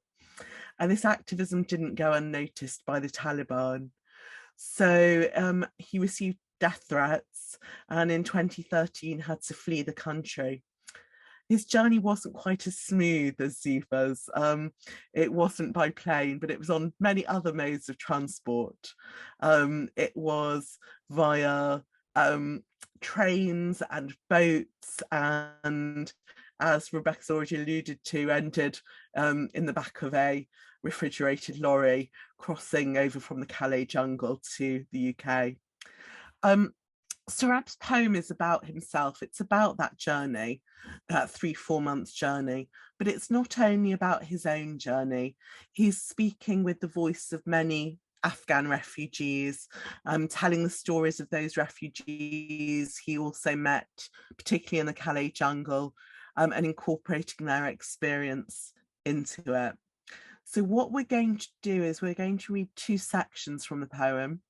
And this activism didn't go unnoticed by the Taliban. So he received death threats and in 2013 had to flee the country. His journey wasn't quite as smooth as Ziva's. It wasn't by plane, but it was on many other modes of transport. It was via trains and boats, and as Rebecca's already alluded to, ended in the back of a refrigerated lorry crossing over from the Calais jungle to the UK. Suhrab's poem is about himself. It's about that journey, that 3-4 months journey, but it's not only about his own journey. He's speaking with the voice of many Afghan refugees, telling the stories of those refugees he also met, particularly in the Calais jungle, and incorporating their experience into it. So what we're going to do is we're going to read 2 sections from the poem.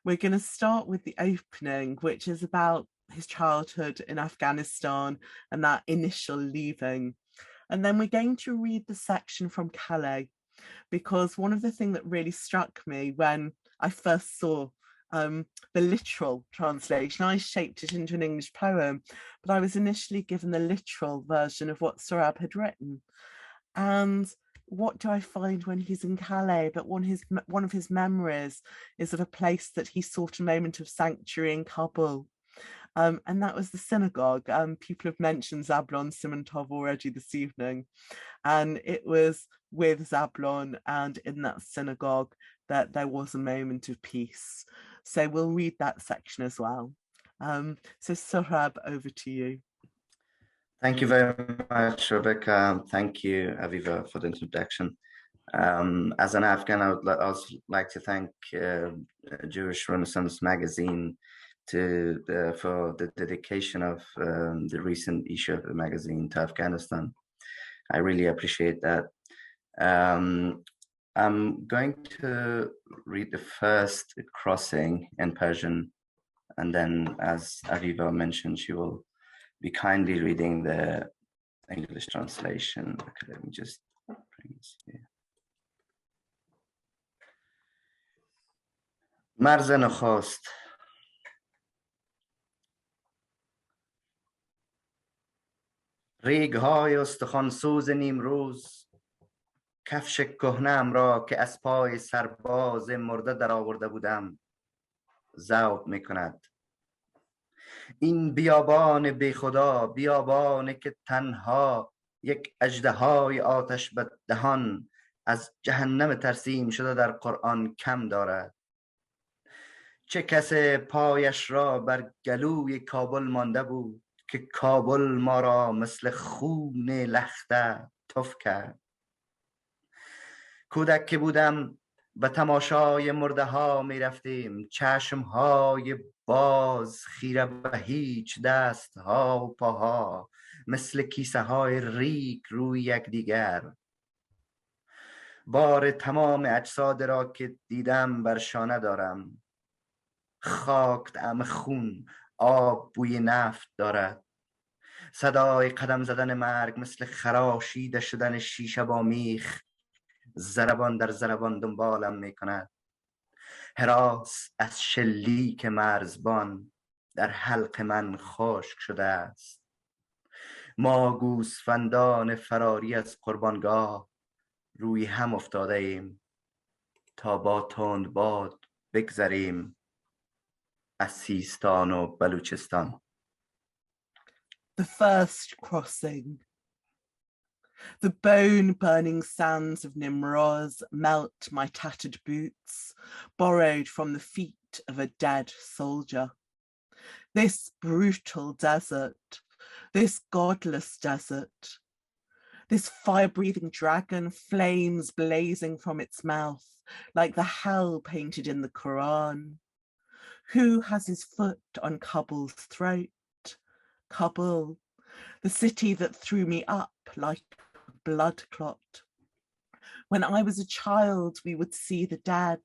We're going to start with the opening, which is about his childhood in Afghanistan and that initial leaving. And then we're going to read the section from Calais, because one of the things that really struck me when I first saw the literal translation, I shaped it into an English poem, but I was initially given the literal version of what Suhrab had written. And what do I find when he's in Calais? But one of his memories is of a place that he sought a moment of sanctuary in Kabul. And that was the synagogue. People have mentioned Zablon Simantov already this evening. And it was with Zablon and in that synagogue that there was a moment of peace. So we'll read that section as well. So Suhrab, over to you. Thank you very much, Rebecca. Thank you, Aviva, for the introduction. As an Afghan, I would also like to thank Jewish Renaissance magazine for the dedication of the recent issue of the magazine to Afghanistan. I really appreciate that. I'm going to read the first crossing in Persian, and then, as Aviva mentioned, she will be kindly reading the English translation. Okay, let me just bring this here. مرز نخست. ریگ‌های استخوان‌سوز نیمروز، کفش کهنه‌ام را که از پای سرباز مرده در آورده بودم ذوب می‌کند. این بیابان بی خدا، بیابانی که تنها یک اژدهای آتش به دهان از جهنم ترسیم شده در قرآن کم دارد. چه کس پایش را بر گلوی کابل مانده بود که کابل ما را مثل خون لخته تف کرد. کودک که بودم به تماشای مرده ها می رفتیم، چشم های باز خیره به هیچ، دست ها و پاها مثل کیسه های ریک روی یکدیگر. بار تمام اجساد را که دیدم بر شانه دارم. خاک طعم خون، آب بوی نفت دارد. صدای قدم زدن مرگ مثل خراشیده شدن شیشه با میخ ضربان در ضربان دنبالم می کند. هراس از شلیک مرزبان در حلق من خشک شده است. ما گوسفندان فراری از قربانگاه روی هم افتاده ایم تا با تند باد بگذریم از سیستان و بلوچستان. The first crossing. The bone-burning sands of Nimroz melt my tattered boots, borrowed from the feet of a dead soldier. This brutal desert, this godless desert, this fire-breathing dragon, flames blazing from its mouth, like the hell painted in the Quran. Who has his foot on Kabul's throat? Kabul, the city that threw me up like a blood clot. When I was a child, we would see the dead,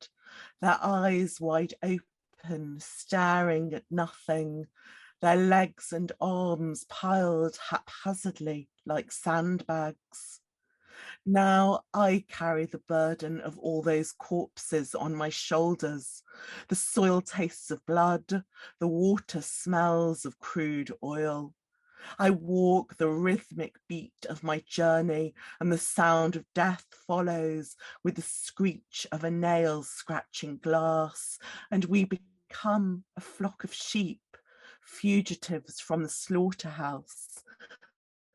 their eyes wide open, staring at nothing, their legs and arms piled haphazardly like sandbags. Now I carry the burden of all those corpses on my shoulders. The soil tastes of blood, the water smells of crude oil. I walk the rhythmic beat of my journey, and the sound of death follows with the screech of a nail scratching glass, and we become a flock of sheep, fugitives from the slaughterhouse,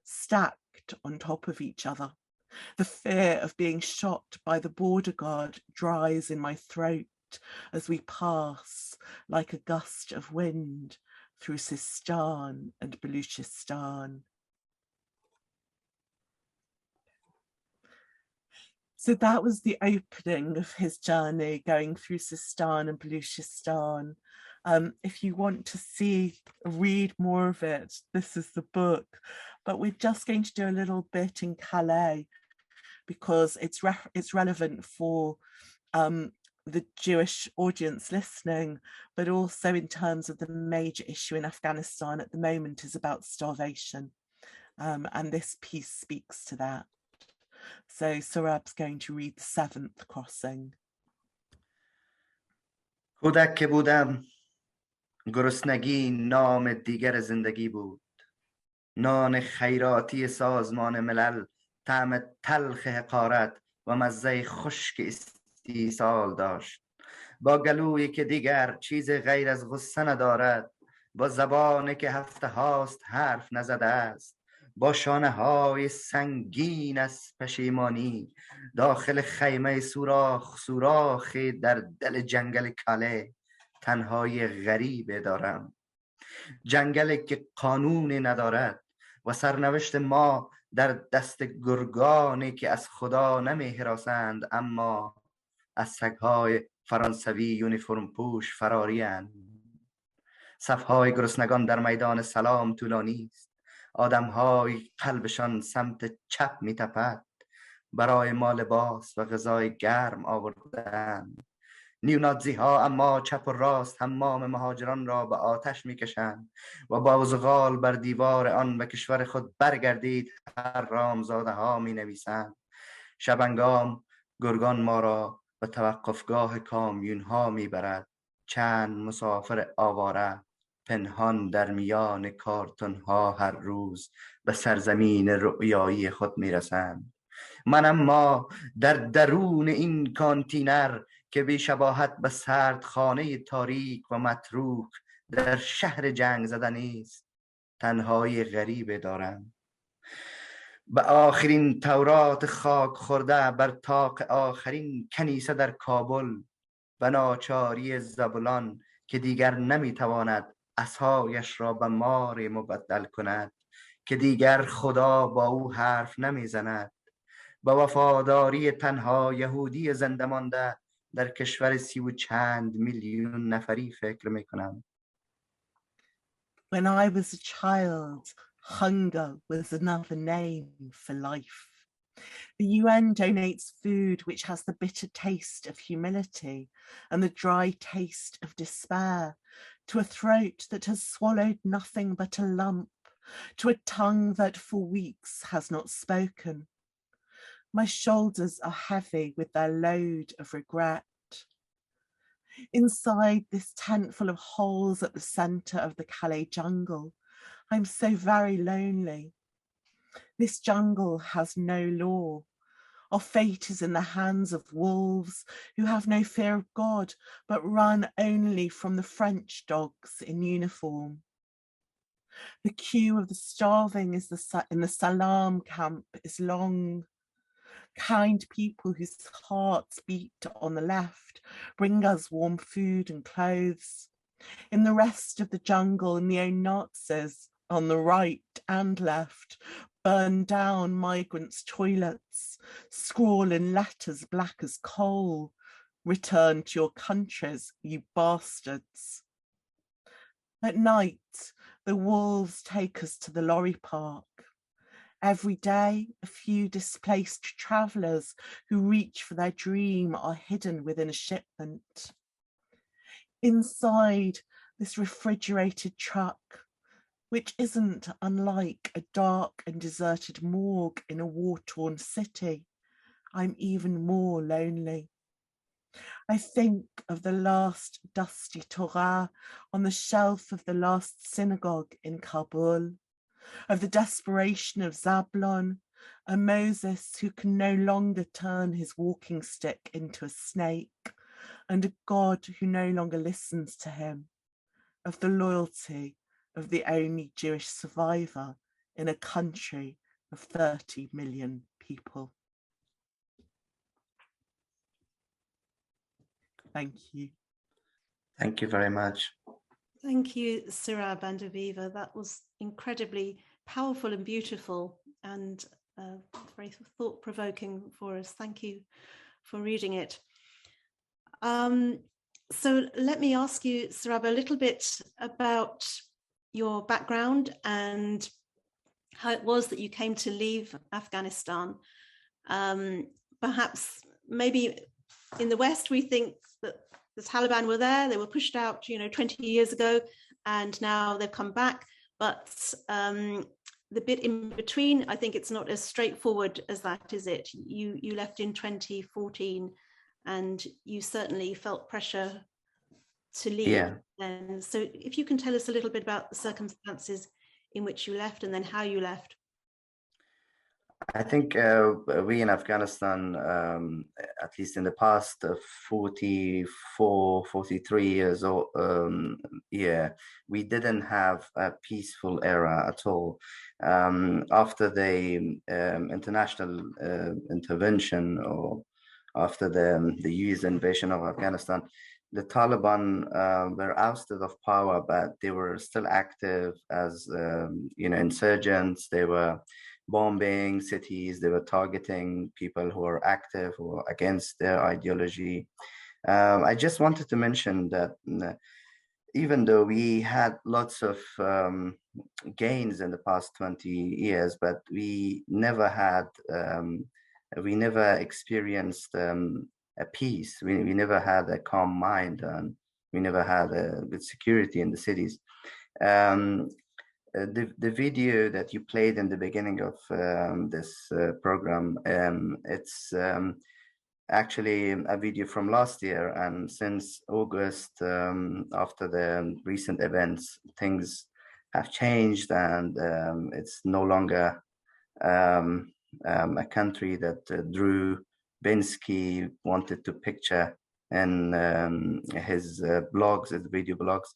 stacked on top of each other. The fear of being shot by the border guard dries in my throat as we pass like a gust of wind through Sistan and Baluchistan. So that was the opening of his journey going through Sistan and Baluchistan. If you want to read more of it, this is the book. But we're just going to do a little bit in Calais because it's relevant for the Jewish audience listening, but also in terms of the major issue in Afghanistan at the moment is about starvation. And this piece speaks to that. So Suhrab's going to read the 7th crossing. کودک که بودم گرسنگی نام دیگر زندگی بود. نان خیراتی سازمان ملل طعم تلخ حقارت و مزه خشک استیصال داشت. با گلویی که دیگر چیز غیر از غصه ندارد با زبانی که هفته هاست حرف نزده است، با شانه های سنگین از پشیمانی، داخل خیمه سوراخ در دل جنگل کاله تنهای غریبه دارم. جنگلی که قانونی ندارد و سرنوشت ما در دست گرگانی که از خدا نمی هراسند اما از سگهای فرانسوی یونیفرم پوش فرارین. صفهای گرسنگان در میدان سلام طولانی است. آدمهای قلبشان سمت چپ می تپد. برای ما لباس و غذای گرم آوردند. نیونازی ها اما چپ و راست حمام مهاجران را به آتش می کشند و با زغال بر دیوار آن به کشور خود برگردید هر رامزاده ها می نویسند. شبنگام گرگان ما را به توقفگاه کامیون ها می برد. چند مسافر آواره پنهان در میان کارتون ها هر روز به سرزمین رؤیایی خود می رسند. من اما در درون این کانتینر که بی شباهت به سردخانه تاریک و متروک در شهر جنگ زده نیست، تنهای غریبه دارم. به آخرین تورات خاک خورده بر طاق آخرین کنیسه در کابل، به ناچاری زبولان که دیگر نمیتواند عصایش را به ماری مبدل کند، که دیگر خدا با او حرف نمیزند، به وفاداری تنها یهودی زنده مانده در کشور 30 چند میلیون نفری فکر میکنم. When I was a child, hunger was another name for life. The UN donates food which has the bitter taste of humility and the dry taste of despair to a throat that has swallowed nothing but a lump, to a tongue that for weeks has not spoken. My shoulders are heavy with their load of regret. Inside this tent full of holes at the center of the Calais jungle, I'm so very lonely. This jungle has no law. Our fate is in the hands of wolves who have no fear of God, but run only from the French dogs in uniform. The queue of the starving in the Salam camp is long. Kind people whose hearts beat on the left bring us warm food and clothes. In the rest of the jungle, neo-Nazis on the right and left burn down migrants' toilets, scrawl in letters black as coal, "Return to your countries, you bastards." At night, the wolves take us to the lorry park. Every day, a few displaced travellers who reach for their dream are hidden within a shipment. Inside this refrigerated truck, which isn't unlike a dark and deserted morgue in a war-torn city, I'm even more lonely. I think of the last dusty Torah on the shelf of the last synagogue in Kabul, of the desperation of Zablon, a Moses who can no longer turn his walking stick into a snake, and a God who no longer listens to him, of the loyalty of the only Jewish survivor in a country of 30 million people. Thank you. Thank you very much. Thank you, Suhrab and Aviva. That was incredibly powerful and beautiful and very thought-provoking for us. Thank you for reading it. So let me ask you, Suhrab, a little bit about your background and how it was that you came to leave Afghanistan. Perhaps maybe in the West, we think that the Taliban were there, they were pushed out, 20 years ago, and now they've come back. But the bit in between, I think it's not as straightforward as that, is it? You left in 2014, and you certainly felt pressure to leave. Yeah. And so if you can tell us a little bit about the circumstances in which you left and then how you left. I think we in Afghanistan, at least in the past 44, 43 years old, we didn't have a peaceful era at all. After the international intervention, or after the US invasion of Afghanistan, the Taliban were ousted of power, but they were still active as insurgents. They were bombing cities. They were targeting people who are active or against their ideology. I just wanted to mention that even though we had lots of gains in the past 20 years, but we never experienced a peace. We never had a calm mind, and we never had a good security in the cities. The video that you played in the beginning of this program, it's actually a video from last year, and since August, after the recent events, things have changed, and it's no longer a country that Drew Binsky wanted to picture in his blogs, his video blogs.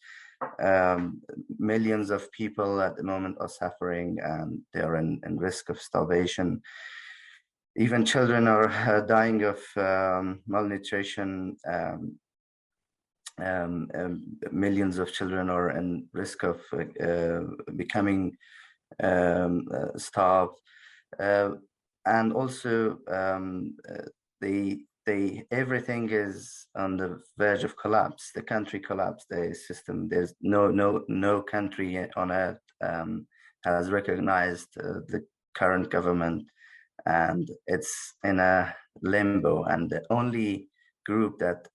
Millions of people at the moment are suffering, and they're in risk of starvation. Even children are dying of malnutrition. Millions of children are in risk of becoming starved. And also everything is on the verge of collapse. The country collapsed. The system. There's no country on earth has recognized the current government, and it's in a limbo. And the only group that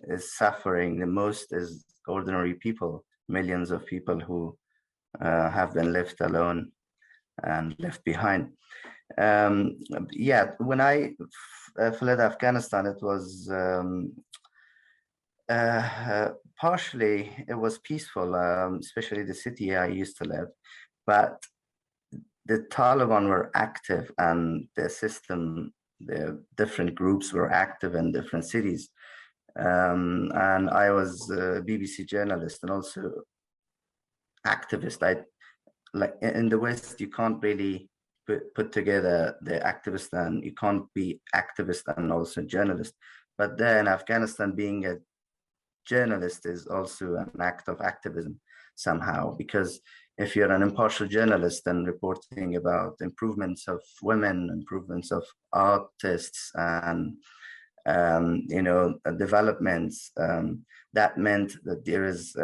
is suffering the most is ordinary people. Millions of people who have been left alone and left behind. When I fled Afghanistan, it was partially, it was peaceful, especially the city I used to live, but the Taliban were active, and the system, the different groups were active in different cities. And I was a BBC journalist and also activist. Like in the West, you can't really put together the activist, and you can't be activist and also journalist. But there in Afghanistan, being a journalist is also an act of activism somehow, because if you're an impartial journalist and reporting about improvements of women, improvements of artists, and developments, that meant that there is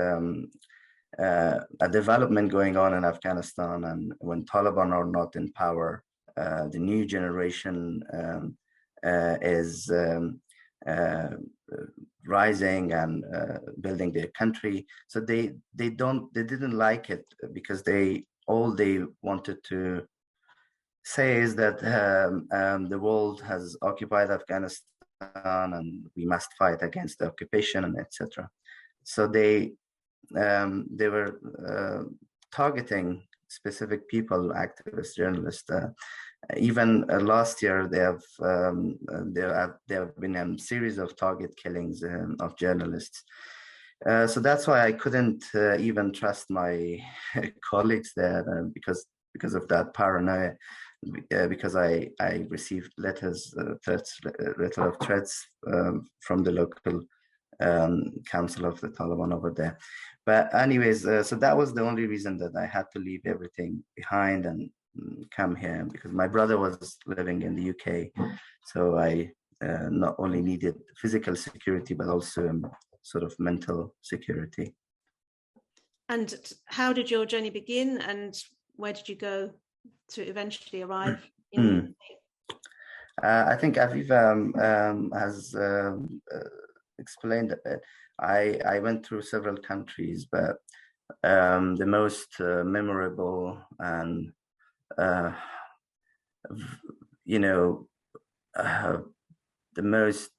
a development going on in Afghanistan. And when Taliban are not in power, the new generation is rising and building their country. So they didn't like it, because all they wanted to say is that the world has occupied Afghanistan and we must fight against the occupation, and etc. So they were targeting specific people, activists, journalists. Even last year, there have been a series of target killings of journalists. So that's why I couldn't even trust my colleagues there, because of that paranoia. Because I received letter of threats from the local council of the Taliban over there. But anyways, so that was the only reason that I had to leave everything behind and come here, because my brother was living in the UK. So I not only needed physical security, but also sort of mental security. And how did your journey begin, and where did you go to eventually arrive in I think Aviva has explained a bit. I went through several countries, but the most memorable and the most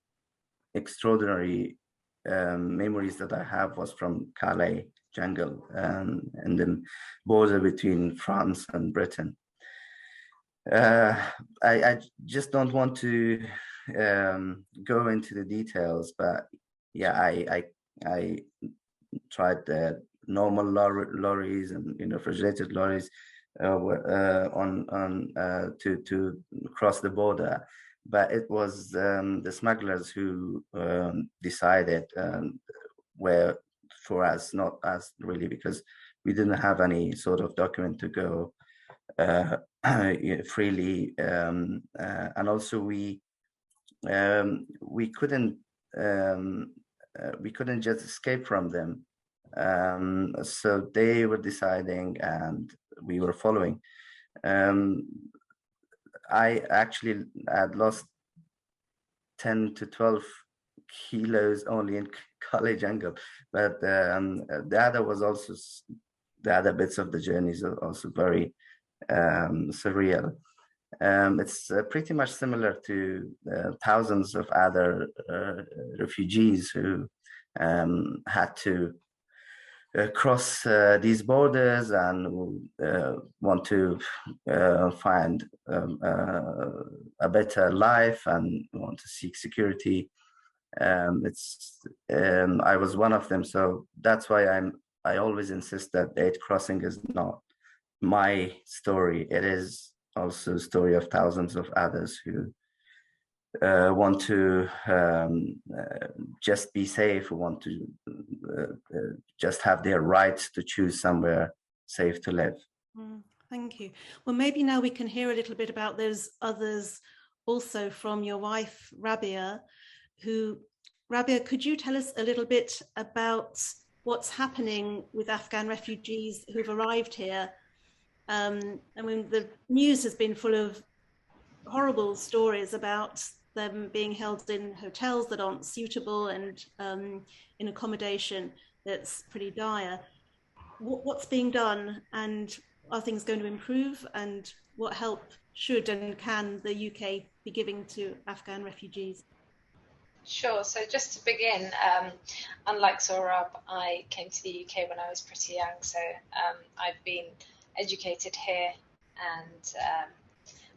extraordinary memories that I have was from Calais jungle and the border between France and Britain. I just don't want to go into the details, but yeah, I tried the normal lorries and refrigerated lorries to cross the border, but it was the smugglers who decided where for us, not us really, because we didn't have any sort of document to go freely, and also we couldn't just escape from them. So they were deciding and we were following. I actually had lost 10 to 12 kilos only in college angle, but the other bits of the journeys are also very surreal. It's pretty much similar to thousands of other refugees who had to cross these borders and want to find a better life and want to seek security. I was one of them, so that's why I always insist that the Eight Crossing is not my story. It is also a story of thousands of others who want to just be safe, who want to just have their rights to choose somewhere safe to live. Thank you. Well, maybe now we can hear a little bit about those others also from your wife, Rabia, Rabia, could you tell us a little bit about what's happening with Afghan refugees who've arrived here? I mean, the news has been full of horrible stories about them being held in hotels that aren't suitable and in accommodation that's pretty dire. What's being done, and are things going to improve, and what help should and can the UK be giving to Afghan refugees? Sure. So just to begin, unlike Suhrab, I came to the UK when I was pretty young. So I've been educated here and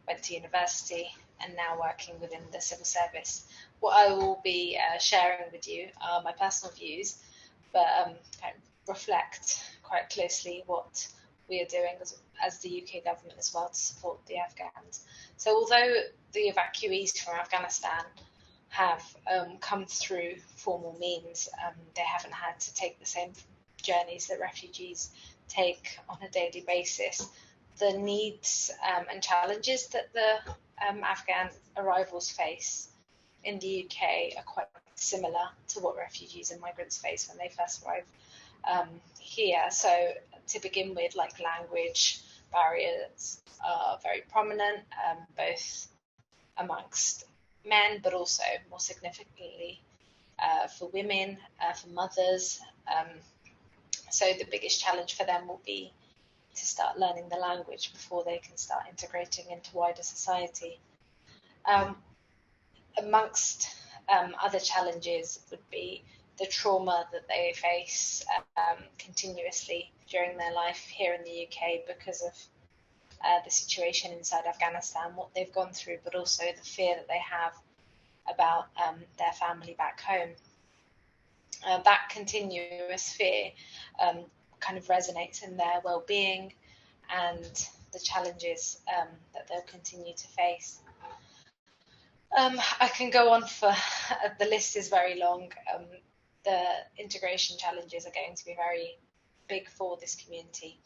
went to university and now working within the civil service. What I will be sharing with you are my personal views, but kind of reflect quite closely what we are doing as the UK government as well to support the Afghans. So although the evacuees from Afghanistan have come through formal means, they haven't had to take the same journeys that refugees take on a daily basis. The needs and challenges that the Afghan arrivals face in the UK are quite similar to what refugees and migrants face when they first arrive here. So to begin with, like language barriers are very prominent, both amongst men, but also more significantly for women, for mothers. So the biggest challenge for them will be to start learning the language before they can start integrating into wider society. Amongst other challenges would be the trauma that they face continuously during their life here in the UK because of the situation inside Afghanistan, what they've gone through, but also the fear that they have about their family back home. That continuous fear kind of resonates in their well-being and the challenges that they'll continue to face. I can go on for, the list is very long. The integration challenges are going to be very big for this community.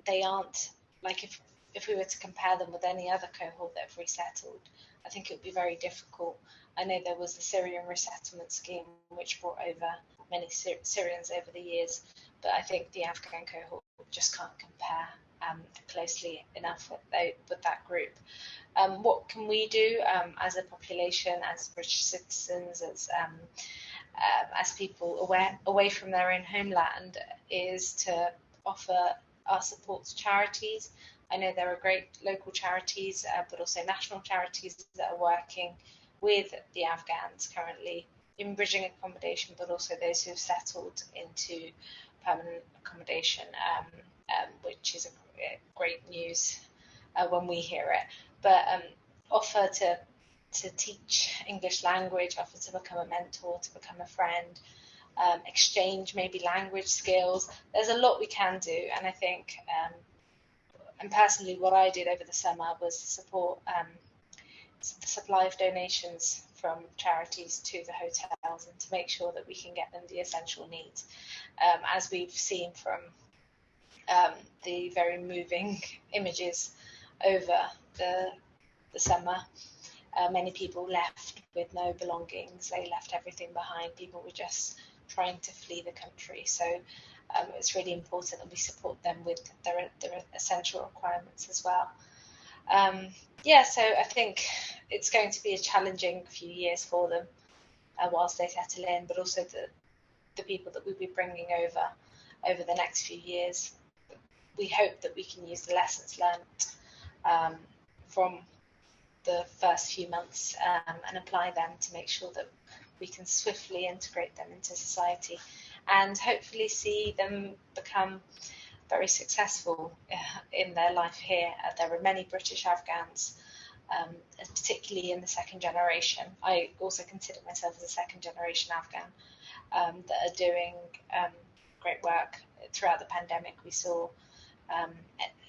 They aren't, like if we were to compare them with any other cohort that have resettled, I think it would be very difficult. I know there was the Syrian resettlement scheme, which brought over many Syrians over the years, but I think the Afghan cohort just can't compare closely enough with that group. What can we do as a population, as British citizens, as people away from their own homeland, is to offer our support to charities. I know there are great local charities, but also national charities that are working with the Afghans currently in bridging accommodation, but also those who have settled into permanent accommodation, which is great news when we hear it, but offer to teach English language, offer to become a mentor, to become a friend, exchange maybe language skills. There's a lot we can do, and I think, and personally what I did over the summer was support the supply of donations from charities to the hotels, and to make sure that we can get them the essential needs. As we've seen from the very moving images over the summer, many people left with no belongings. They left everything behind. People were just trying to flee the country. So it's really important that we support them with their essential requirements as well. So I think it's going to be a challenging few years for them whilst they settle in, but also the people that we'll be bringing over the next few years. We hope that we can use the lessons learned from the first few months and apply them to make sure that we can swiftly integrate them into society, and hopefully see them become very successful in their life here. There are many British Afghans, particularly in the second generation. I also consider myself as a second generation Afghan, that are doing great work. Throughout the pandemic, we saw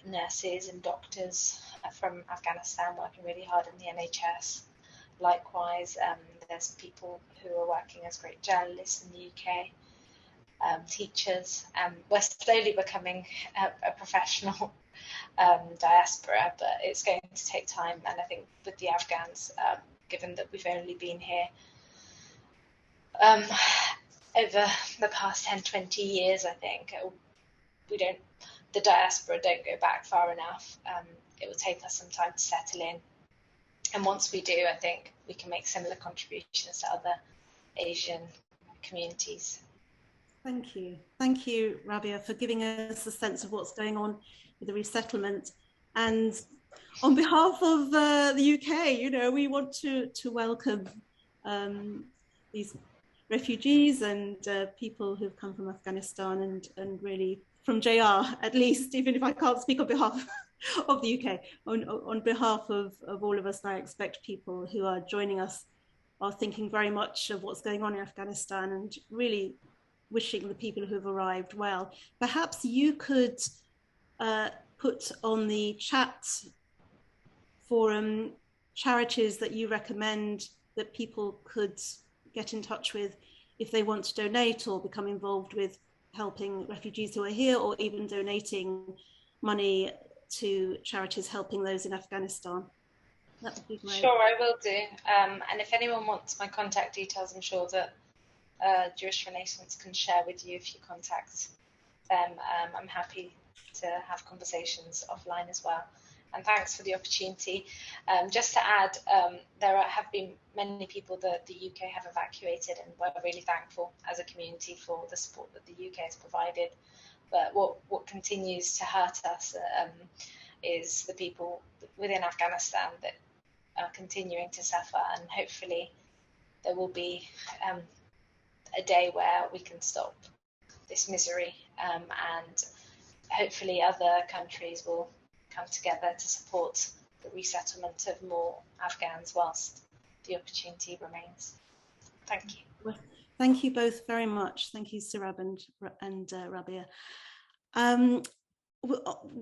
nurses and doctors from Afghanistan working really hard in the NHS. Likewise, there's people who are working as great journalists in the UK, teachers. We're slowly becoming a professional diaspora, but it's going to take time. And I think with the Afghans, given that we've only been here over the past 10, 20 years, I think the diaspora don't go back far enough. It will take us some time to settle in. And once we do, I think we can make similar contributions to other Asian communities. Thank you. Thank you, Rabia, for giving us a sense of what's going on with the resettlement. And on behalf of the UK, we want to welcome these refugees and people who've come from Afghanistan and really from JR, at least, even if I can't speak on behalf of the UK, on behalf of all of us, I expect people who are joining us are thinking very much of what's going on in Afghanistan and really wishing the people who have arrived well. Perhaps you could put on the chat forum charities that you recommend that people could get in touch with if they want to donate or become involved with helping refugees who are here, or even donating money to charities helping those in Afghanistan. That would be great. Sure, I will do. And if anyone wants my contact details, I'm sure that Jewish Renaissance can share with you if you contact them. I'm happy to have conversations offline as well. And thanks for the opportunity. Just to add, there have been many people that the UK have evacuated, and we're really thankful as a community for the support that the UK has provided. But what continues to hurt us is the people within Afghanistan that are continuing to suffer, and hopefully there will be a day where we can stop this misery, and hopefully other countries will come together to support the resettlement of more Afghans whilst the opportunity remains. Thank you. Well, thank you both very much. Thank you, Suhrab and Rabia.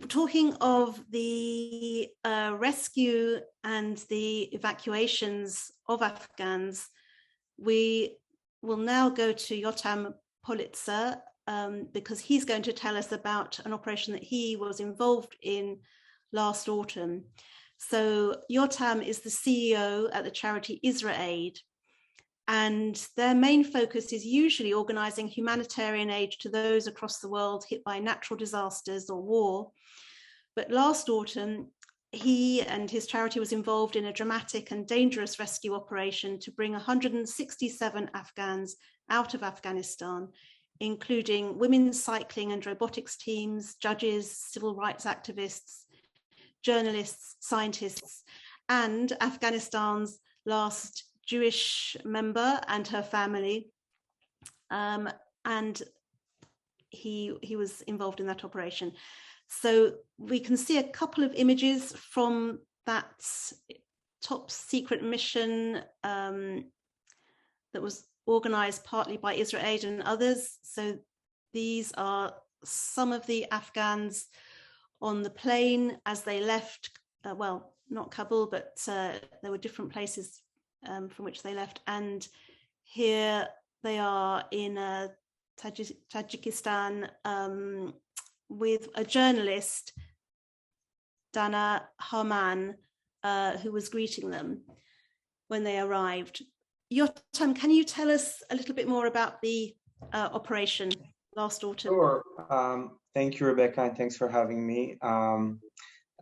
Talking of the rescue and the evacuations of Afghans, we will now go to Yotam Polizer, because he's going to tell us about an operation that he was involved in last autumn. So Yotam is the CEO at the charity IsraAid, and their main focus is usually organising humanitarian aid to those across the world hit by natural disasters or war. But last autumn, he and his charity was involved in a dramatic and dangerous rescue operation to bring 167 Afghans out of Afghanistan, including women's cycling and robotics teams, judges, civil rights activists, journalists, scientists, and Afghanistan's last Jewish member and her family. And he was involved in that operation. So we can see a couple of images from that top secret mission that was organized partly by IsraAid and others. So these are some of the Afghans on the plane as they left, well, not Kabul, but there were different places from which they left. And here they are in Tajikistan with a journalist, Dana Harman, who was greeting them when they arrived. Yotam, can you tell us a little bit more about the operation last autumn? Sure. Thank you, Rebecca, and thanks for having me.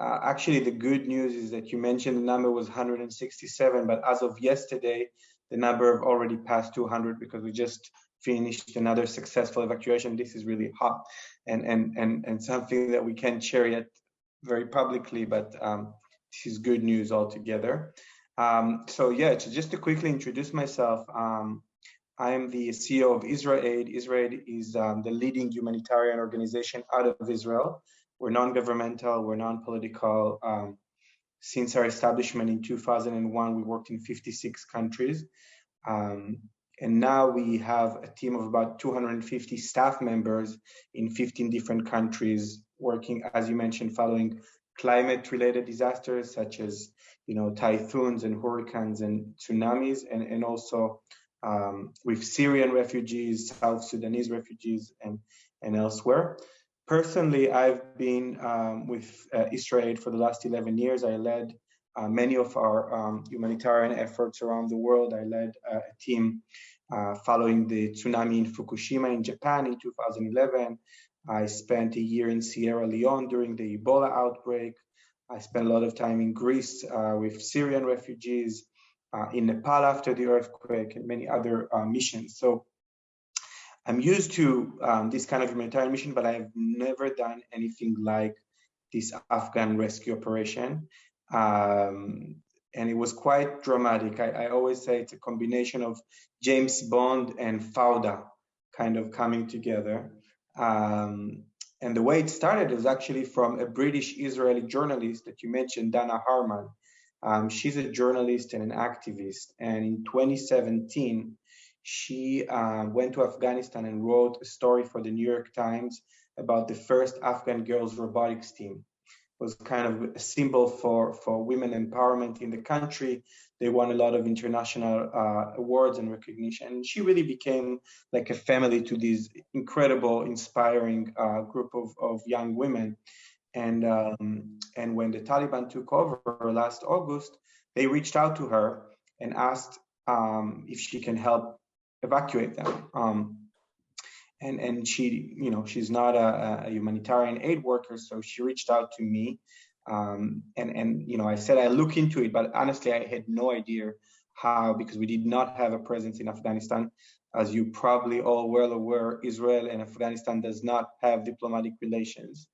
Actually, the good news is that you mentioned the number was 167, but as of yesterday, the number have already passed 200 because we just finished another successful evacuation. This is really hot and something that we can't share yet very publicly, but this is good news altogether. So just to quickly introduce myself, I am the CEO of IsraAid. IsraAid is the leading humanitarian organization out of Israel. We're non-governmental, we're non-political. Since our establishment in 2001, we worked in 56 countries. And now we have a team of about 250 staff members in 15 different countries, working, as you mentioned, following climate-related disasters such as, typhoons and hurricanes and tsunamis, and also with Syrian refugees, South Sudanese refugees, and elsewhere. Personally, I've been with IsraAid for the last 11 years. I led many of our humanitarian efforts around the world. I led a team following the tsunami in Fukushima in Japan in 2011. I spent a year in Sierra Leone during the Ebola outbreak. I spent a lot of time in Greece with Syrian refugees, in Nepal after the earthquake, and many other missions. So I'm used to this kind of humanitarian mission, but I've never done anything like this Afghan rescue operation. And it was quite dramatic. I always say it's a combination of James Bond and Fauda kind of coming together. And the way it started is actually from a British-Israeli journalist that you mentioned, Dana Harman. She's a journalist and an activist. And in 2017, she went to Afghanistan and wrote a story for the New York Times about the first Afghan girls robotics team. It was kind of a symbol for women empowerment in the country. They won a lot of international awards and recognition. And she really became like a family to this incredible, inspiring group of young women. And when the Taliban took over last August, they reached out to her and asked if she can help evacuate them. And she, she's not a humanitarian aid worker, so she reached out to me. And I said I look into it, but honestly, I had no idea how, because we did not have a presence in Afghanistan. As you probably all well aware, Israel and Afghanistan does not have diplomatic relations.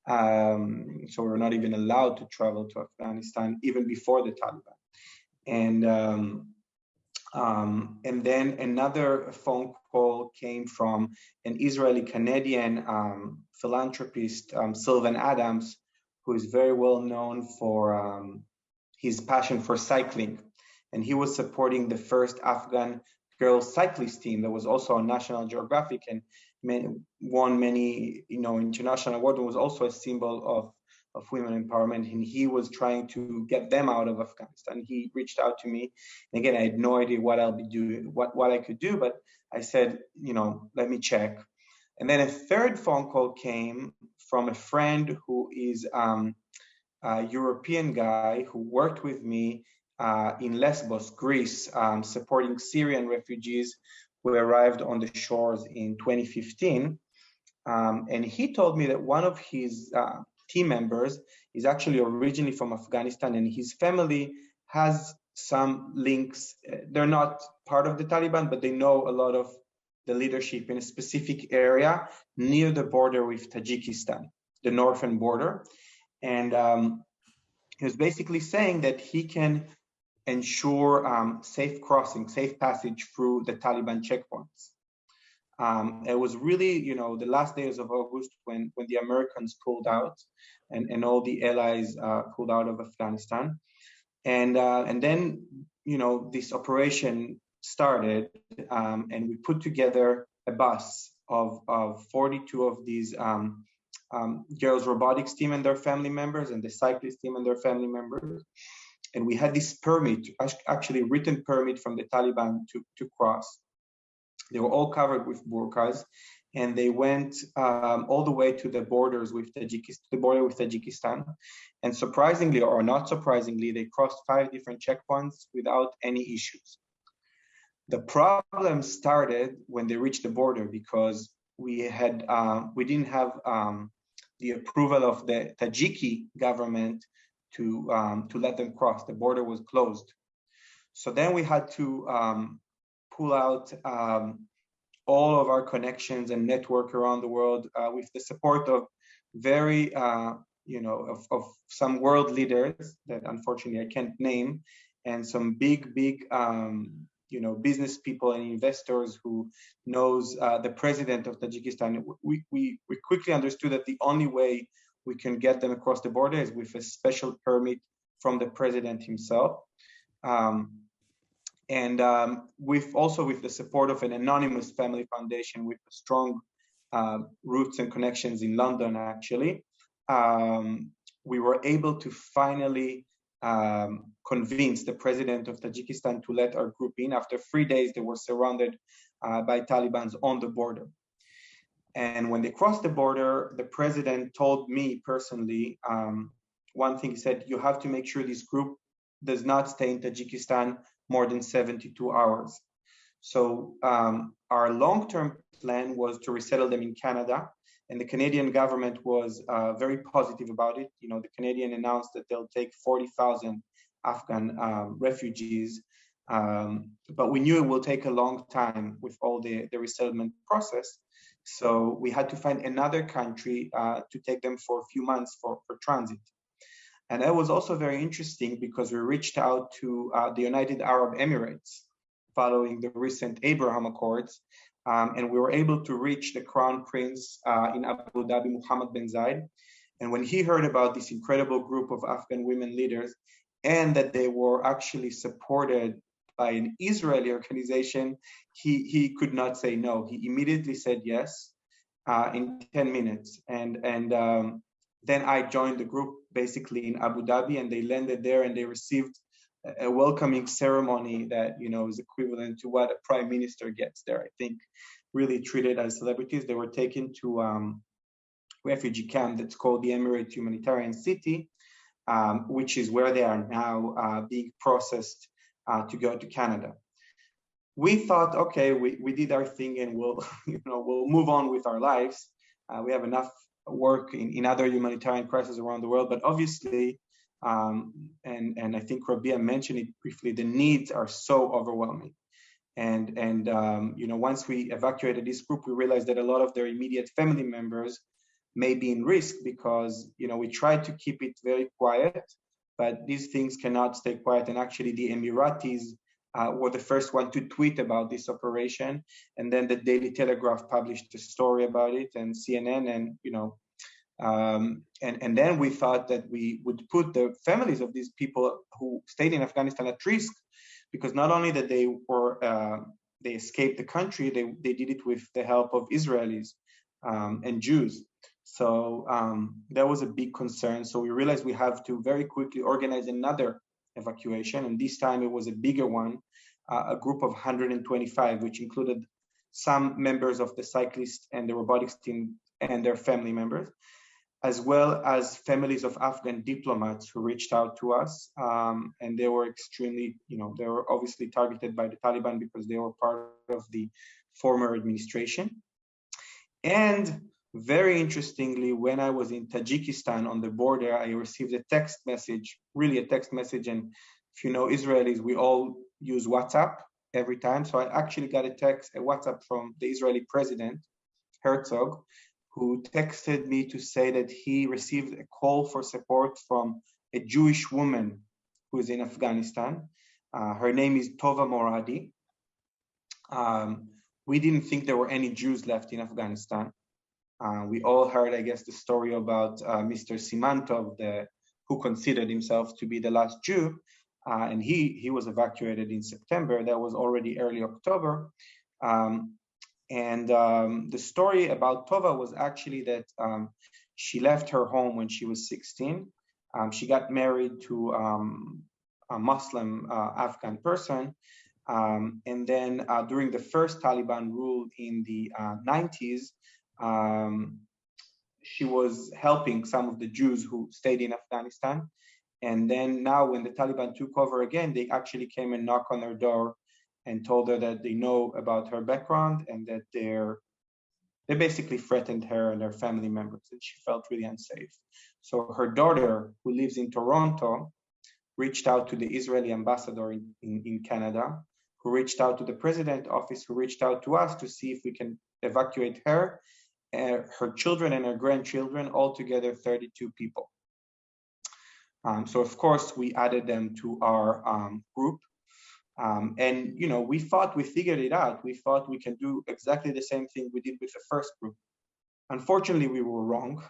So we're not even allowed to travel to Afghanistan even before the Taliban. And then another phone call came from an Israeli-Canadian philanthropist, Sylvan Adams, who is very well known for his passion for cycling. And he was supporting the first Afghan girls cyclist team that was also on National Geographic and won many international awards, and was also a symbol of women empowerment. And he was trying to get them out of Afghanistan. He reached out to me. And again, I had no idea what I'll be doing, what I could do, but I said, let me check. And then a third phone call came from a friend who is a European guy who worked with me in Lesbos, Greece, supporting Syrian refugees who arrived on the shores in 2015. And he told me that one of his team members is actually originally from Afghanistan, and his family has some links. They're not part of the Taliban, but they know a lot of the leadership in a specific area near the border with Tajikistan, the northern border. And he was basically saying that he can ensure safe crossing, safe passage through the Taliban checkpoints. It was really, the last days of August when the Americans pulled out and all the allies pulled out of Afghanistan. And then, this operation started, and we put together a bus of 42 of these girls' robotics team and their family members, and the cyclist team and their family members. And we had this permit, actually written permit from the Taliban to cross. They were all covered with burqas, and they went all the way to the borders with Tajikistan. And surprisingly, or not surprisingly, they crossed 5 different checkpoints without any issues. The problem started when they reached the border, because we didn't have the approval of the Tajiki government to let them cross. The border was closed. So then we had to pull out all of our connections and network around the world with the support of very, of some world leaders that unfortunately I can't name, and some big, business people and investors who knows the president of Tajikistan. We quickly understood that the only way we can get them across the border is with a special permit from the president himself. And with the support of an anonymous family foundation with strong roots and connections in London, actually, we were able to finally convince the president of Tajikistan to let our group in. After 3 days, they were surrounded by Taliban on the border. And when they crossed the border, the president told me personally, one thing he said, you have to make sure this group does not stay in Tajikistan more than 72 hours. So our long-term plan was to resettle them in Canada, and the Canadian government was very positive about it. The Canadian announced that they'll take 40,000 Afghan refugees, but we knew it will take a long time with all the resettlement process. So we had to find another country to take them for a few months for transit. And that was also very interesting because we reached out to the United Arab Emirates following the recent Abraham Accords, and we were able to reach the Crown Prince in Abu Dhabi, Mohammed bin Zayed. And when he heard about this incredible group of Afghan women leaders and that they were actually supported by an Israeli organization, he could not say no. He immediately said yes in 10 minutes. And then I joined the group basically in Abu Dhabi, and they landed there and they received a welcoming ceremony that, is equivalent to what a prime minister gets there. I think really treated as celebrities. They were taken to refugee camp that's called the Emirate Humanitarian City, which is where they are now being processed to go to Canada. We thought, okay, we did our thing and we'll move on with our lives. We have enough work in other humanitarian crises around the world, but obviously, and I think Rabia mentioned it briefly, the needs are so overwhelming. And once we evacuated this group, we realized that a lot of their immediate family members may be in risk because, we tried to keep it very quiet, but these things cannot stay quiet. And actually the Emiratis were the first one to tweet about this operation. And then the Daily Telegraph published a story about it, and CNN, and then we thought that we would put the families of these people who stayed in Afghanistan at risk, because not only that they escaped the country, they did it with the help of Israelis and Jews. So that was a big concern. So we realized we have to very quickly organize another evacuation, and this time it was a bigger one, a group of 125, which included some members of the cyclist and the robotics team and their family members, as well as families of Afghan diplomats who reached out to us. And they were extremely, they were obviously targeted by the Taliban because they were part of the former administration. And very interestingly, when I was in Tajikistan on the border, I received a text message, really a text message. And if you know Israelis, we all use WhatsApp every time. So I actually got a WhatsApp from the Israeli president, Herzog, who texted me to say that he received a call for support from a Jewish woman who is in Afghanistan. Her name is Tova Moradi. we didn't think there were any Jews left in Afghanistan. We all heard, I guess, the story about Mr. Simantov, who considered himself to be the last Jew, and he was evacuated in September. That was already early October. The story about Tova was actually that she left her home when she was 16. She got married to a Muslim Afghan person. And then during the first Taliban rule in the 90s, she was helping some of the Jews who stayed in Afghanistan. And then now when the Taliban took over again, they actually came and knocked on her door and told her that they know about her background and that they basically threatened her and her family members, and she felt really unsafe. So her daughter, who lives in Toronto, reached out to the Israeli ambassador in Canada, who reached out to the president's office, who reached out to us to see if we can evacuate her, her children and her grandchildren, altogether 32 people. So of course we added them to our group. And we thought we figured it out. We thought we can do exactly the same thing we did with the first group. Unfortunately, we were wrong.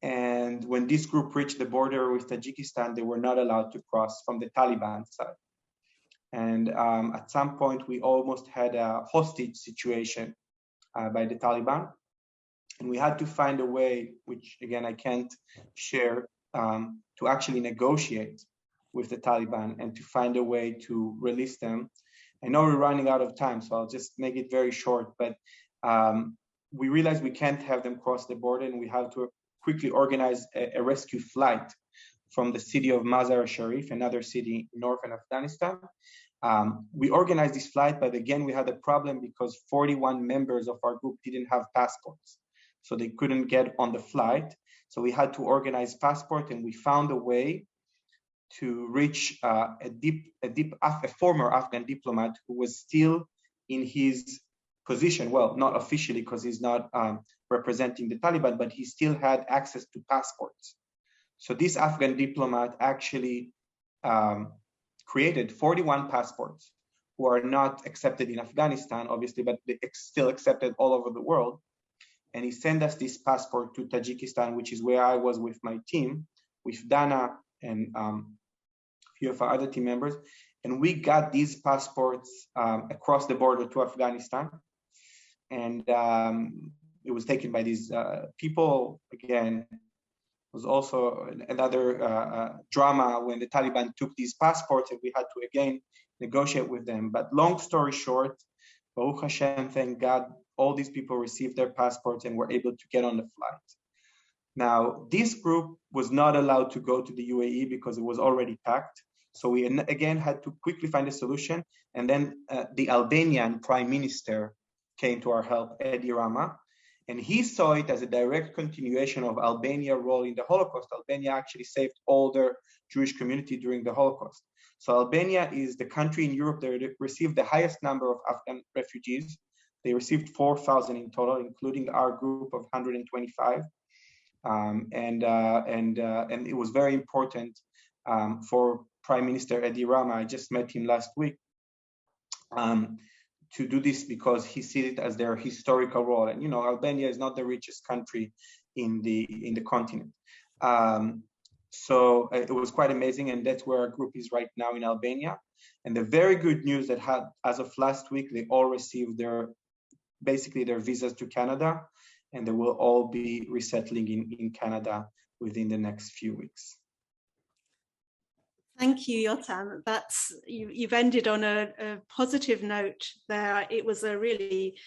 And when this group reached the border with Tajikistan, they were not allowed to cross from the Taliban side. And at some point, we almost had a hostage situation by the Taliban. And we had to find a way, which again, I can't share, to actually negotiate with the Taliban and to find a way to release them. I know we're running out of time, so I'll just make it very short, but we realized we can't have them cross the border, and we have to quickly organize a rescue flight from the city of Mazar-e-Sharif, another city in northern Afghanistan. We organized this flight, but again, we had a problem because 41 members of our group didn't have passports. So they couldn't get on the flight. So we had to organize passport, and we found a way to reach a former Afghan diplomat who was still in his position. Well, not officially because he's not representing the Taliban, but he still had access to passports. So this Afghan diplomat actually created 41 passports who are not accepted in Afghanistan, obviously, but they still accepted all over the world. And he sent us this passport to Tajikistan, which is where I was with my team, with Dana and a few of our other team members. And we got these passports across the border to Afghanistan. And it was taken by these people. Again, it was also another drama when the Taliban took these passports, and we had to again negotiate with them. But long story short, Baruch Hashem, thank God, all these people received their passports and were able to get on the flight. Now, this group was not allowed to go to the UAE because it was already packed. So we again had to quickly find a solution. And then the Albanian prime minister came to our help, Edi Rama, and he saw it as a direct continuation of Albania's role in the Holocaust. Albania actually saved all their Jewish community during the Holocaust. So Albania is the country in Europe that received the highest number of Afghan refugees. They received 4,000 in total, including our group of 125. And it was very important for Prime Minister Edi Rama. I just met him last week. To do this because he sees it as their historical role. And Albania is not the richest country in the continent. So it was quite amazing, and that's where our group is right now in Albania. And the very good news that as of last week, they all received their visas to Canada, and they will all be resettling in Canada within the next few weeks. Thank you, Yotam. You've ended on a positive note there. It was a really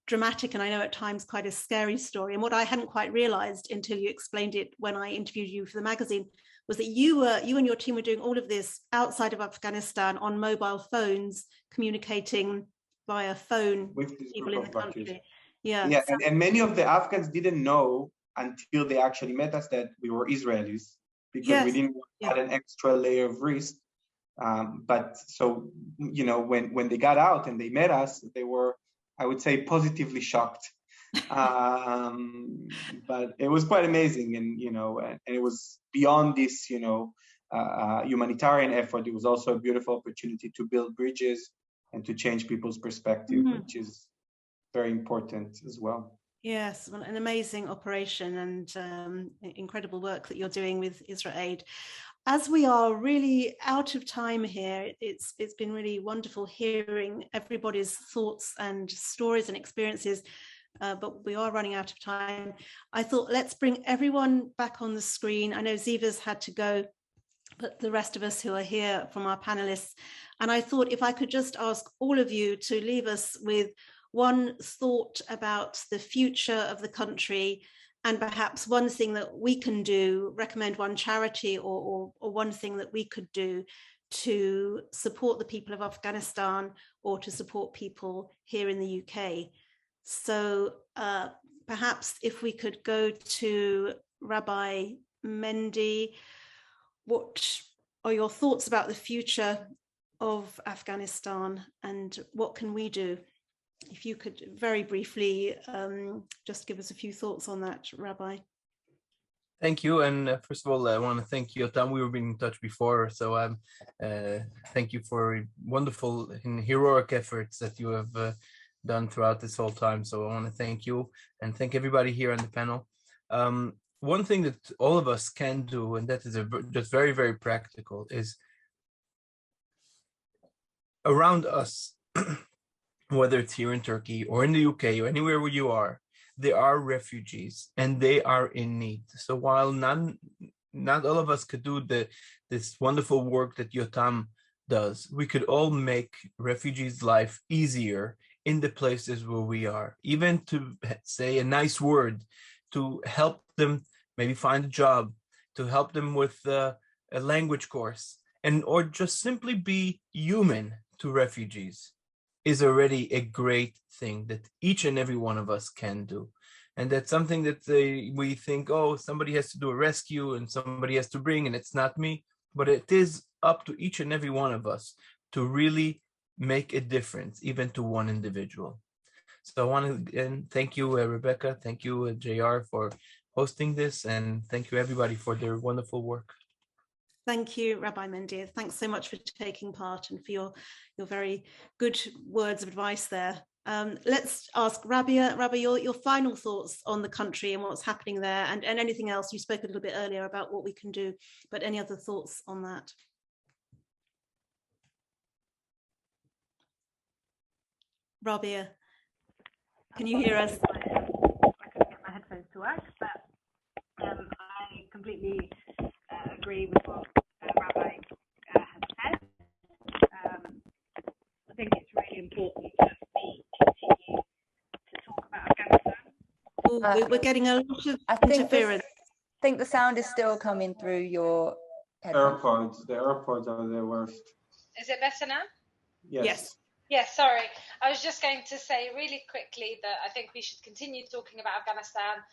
dramatic, and I know at times quite a scary story. And what I hadn't quite realized until you explained it when I interviewed you for the magazine was that you and your team were doing all of this outside of Afghanistan on mobile phones, communicating via phone with people in the country. Yeah, and many of the Afghans didn't know until they actually met us that we were Israelis, because we didn't want to add an extra layer of risk. But so, when they got out and they met us, they were, I would say, positively shocked. But it was quite amazing. And, and it was beyond this, humanitarian effort. It was also a beautiful opportunity to build bridges and to change people's perspective, which is very important as well. Yes, well, an amazing operation and incredible work that you're doing with IsraAid. As we are really out of time here, it's been really wonderful hearing everybody's thoughts and stories and experiences, but we are running out of time. I thought let's bring everyone back on the screen. I know Ziva's had to go, but the rest of us who are here from our panelists, and I thought if I could just ask all of you to leave us with one thought about the future of the country, and perhaps one thing that we can do, recommend one charity or one thing that we could do to support the people of Afghanistan or to support people here in the UK. So perhaps if we could go to Rabbi Mendy, what are your thoughts about the future of Afghanistan and what can we do? If you could very briefly just give us a few thoughts on that, Rabbi. Thank you. And first of all, I want to thank Yotam. We were in touch before, so thank you for wonderful and heroic efforts that you have done throughout this whole time. So I want to thank you and thank everybody here on the panel. One thing that all of us can do, and that is just very, very practical, is around us, whether it's here in Turkey or in the UK or anywhere where you are, there are refugees and they are in need. So while not all of us could do this wonderful work that Yotam does, we could all make refugees' life easier in the places where we are, even to say a nice word, to help them maybe find a job, to help them with a language course, or just simply be human to refugees is already a great thing that each and every one of us can do. And that's something that we think, oh, somebody has to do a rescue and somebody has to bring, and it's not me. But it is up to each and every one of us to really make a difference, even to one individual. So I want to again thank you, Rebecca. Thank you, JR, for hosting this. And thank you, everybody, for their wonderful work. Thank you, Rabbi Mendy. Thanks so much for taking part and for your very good words of advice there. Let's ask Rabia. Rabia, your final thoughts on the country and what's happening there, and anything else. You spoke a little bit earlier about what we can do, but any other thoughts on that? Rabia, can you hear us? I couldn't get my headphones to work, but I completely agree with what Rabbi has said. I think it's really important that we continue to talk about Afghanistan. We're getting a lot of interference. I think the sound is still coming through your headphones. AirPods. The AirPods are the worst. Is it better now? Yes. Yes, sorry. I was just going to say really quickly that I think we should continue talking about Afghanistan.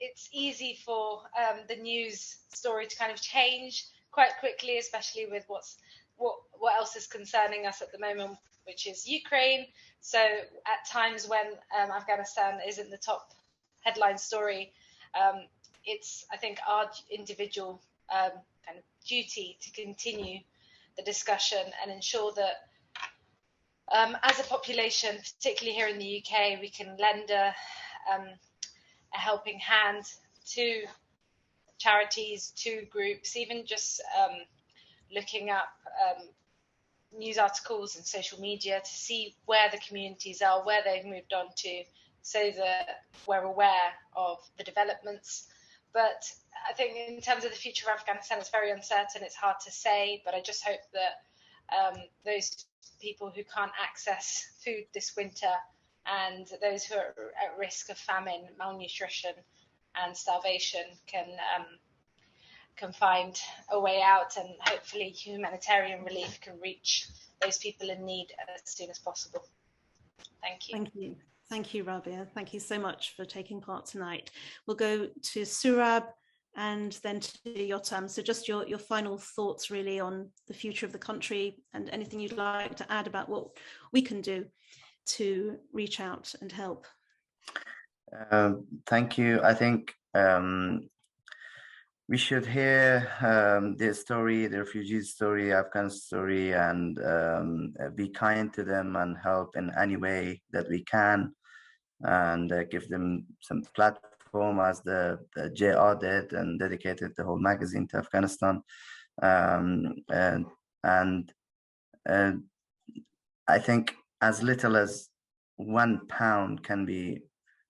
It's easy for the news story to kind of change quite quickly, especially with what else is concerning us at the moment, which is Ukraine. So at times when Afghanistan isn't the top headline story, it's, I think, our individual kind of duty to continue the discussion and ensure that as a population, particularly here in the UK, we can lend a helping hand to charities, to groups, even just looking up news articles and social media to see where the communities are, where they've moved on to, so that we're aware of the developments. But I think in terms of the future of Afghanistan, it's very uncertain, it's hard to say, but I just hope that those people who can't access food this winter and those who are at risk of famine, malnutrition and starvation can find a way out, and hopefully humanitarian relief can reach those people in need as soon as possible. Thank you. Thank you. Thank you, Rabia. Thank you so much for taking part tonight. We'll go to Suhrab and then to Yotam. So just your final thoughts really on the future of the country and anything you'd like to add about what we can do to reach out and help. Thank you. I think we should hear their story, the refugees' story, Afghan story, and be kind to them and help in any way that we can, and give them some platform as the JR did and dedicated the whole magazine to Afghanistan. And I think as little as £1 can be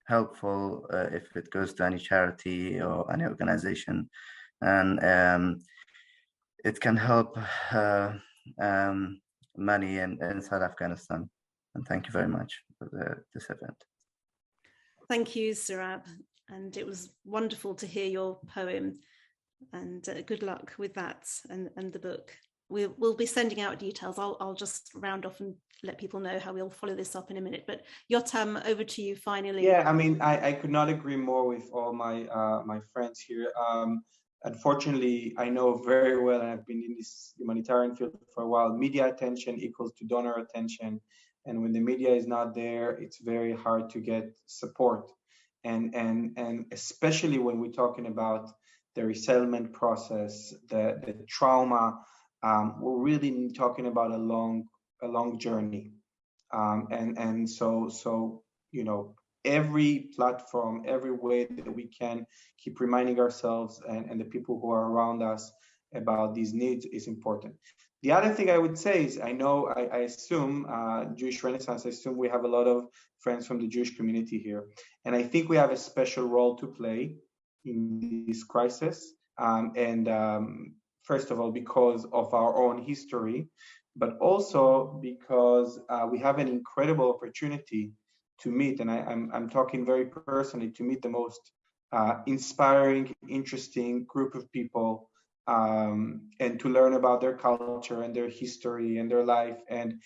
helpful if it goes to any charity or any organization, and it can help many inside Afghanistan. And thank you very much for this event. Thank you, Suhrab, and it was wonderful to hear your poem, and good luck with that and the book. We'll be sending out details. I'll just round off and let people know how we'll follow this up in a minute. But Yotam, over to you finally. Yeah, I mean, I could not agree more with all my my friends here. Unfortunately, I know very well, and I've been in this humanitarian field for a while, media attention equals to donor attention. And when the media is not there, it's very hard to get support. And especially when we're talking about the resettlement process, the trauma, we're really talking about a long journey. And so, you know, every platform, every way that we can keep reminding ourselves and the people who are around us about these needs is important. The other thing I would say is, I assume, Jewish Renaissance, I assume we have a lot of friends from the Jewish community here. And I think we have a special role to play in this crisis. First of all, because of our own history, but also because we have an incredible opportunity to meet, and I'm talking very personally, to meet the most inspiring, interesting group of people, and to learn about their culture and their history and their life, and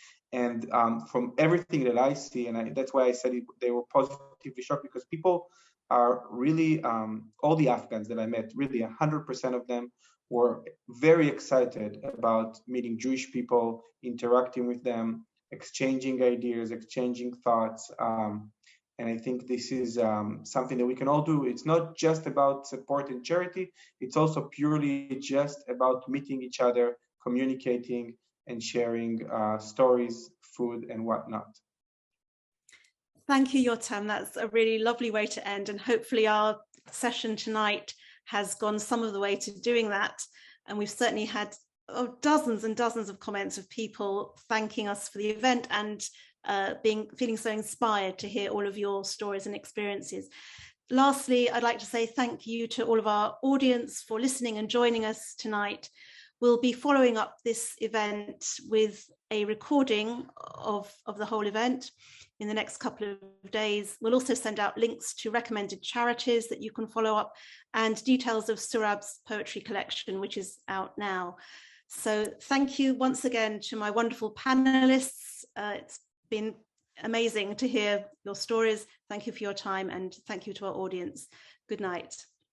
from everything that I see, and that's why I said they were positively shocked, because people are really, all the Afghans that I met, really 100% of them were very excited about meeting Jewish people, interacting with them, exchanging ideas, exchanging thoughts. And I think this is something that we can all do. It's not just about support and charity. It's also purely just about meeting each other, communicating, and sharing stories, food, and whatnot. Thank you, Yotam. That's a really lovely way to end. And hopefully our session tonight has gone some of the way to doing that. And we've certainly had dozens and dozens of comments of people thanking us for the event and feeling so inspired to hear all of your stories and experiences. Lastly, I'd like to say thank you to all of our audience for listening and joining us tonight. We'll be following up this event with a recording of the whole event in the next couple of days. We'll also send out links to recommended charities that you can follow up and details of Suhrab's poetry collection, which is out now. So thank you once again to my wonderful panelists. It's been amazing to hear your stories. Thank you for your time, and thank you to our audience. Good night.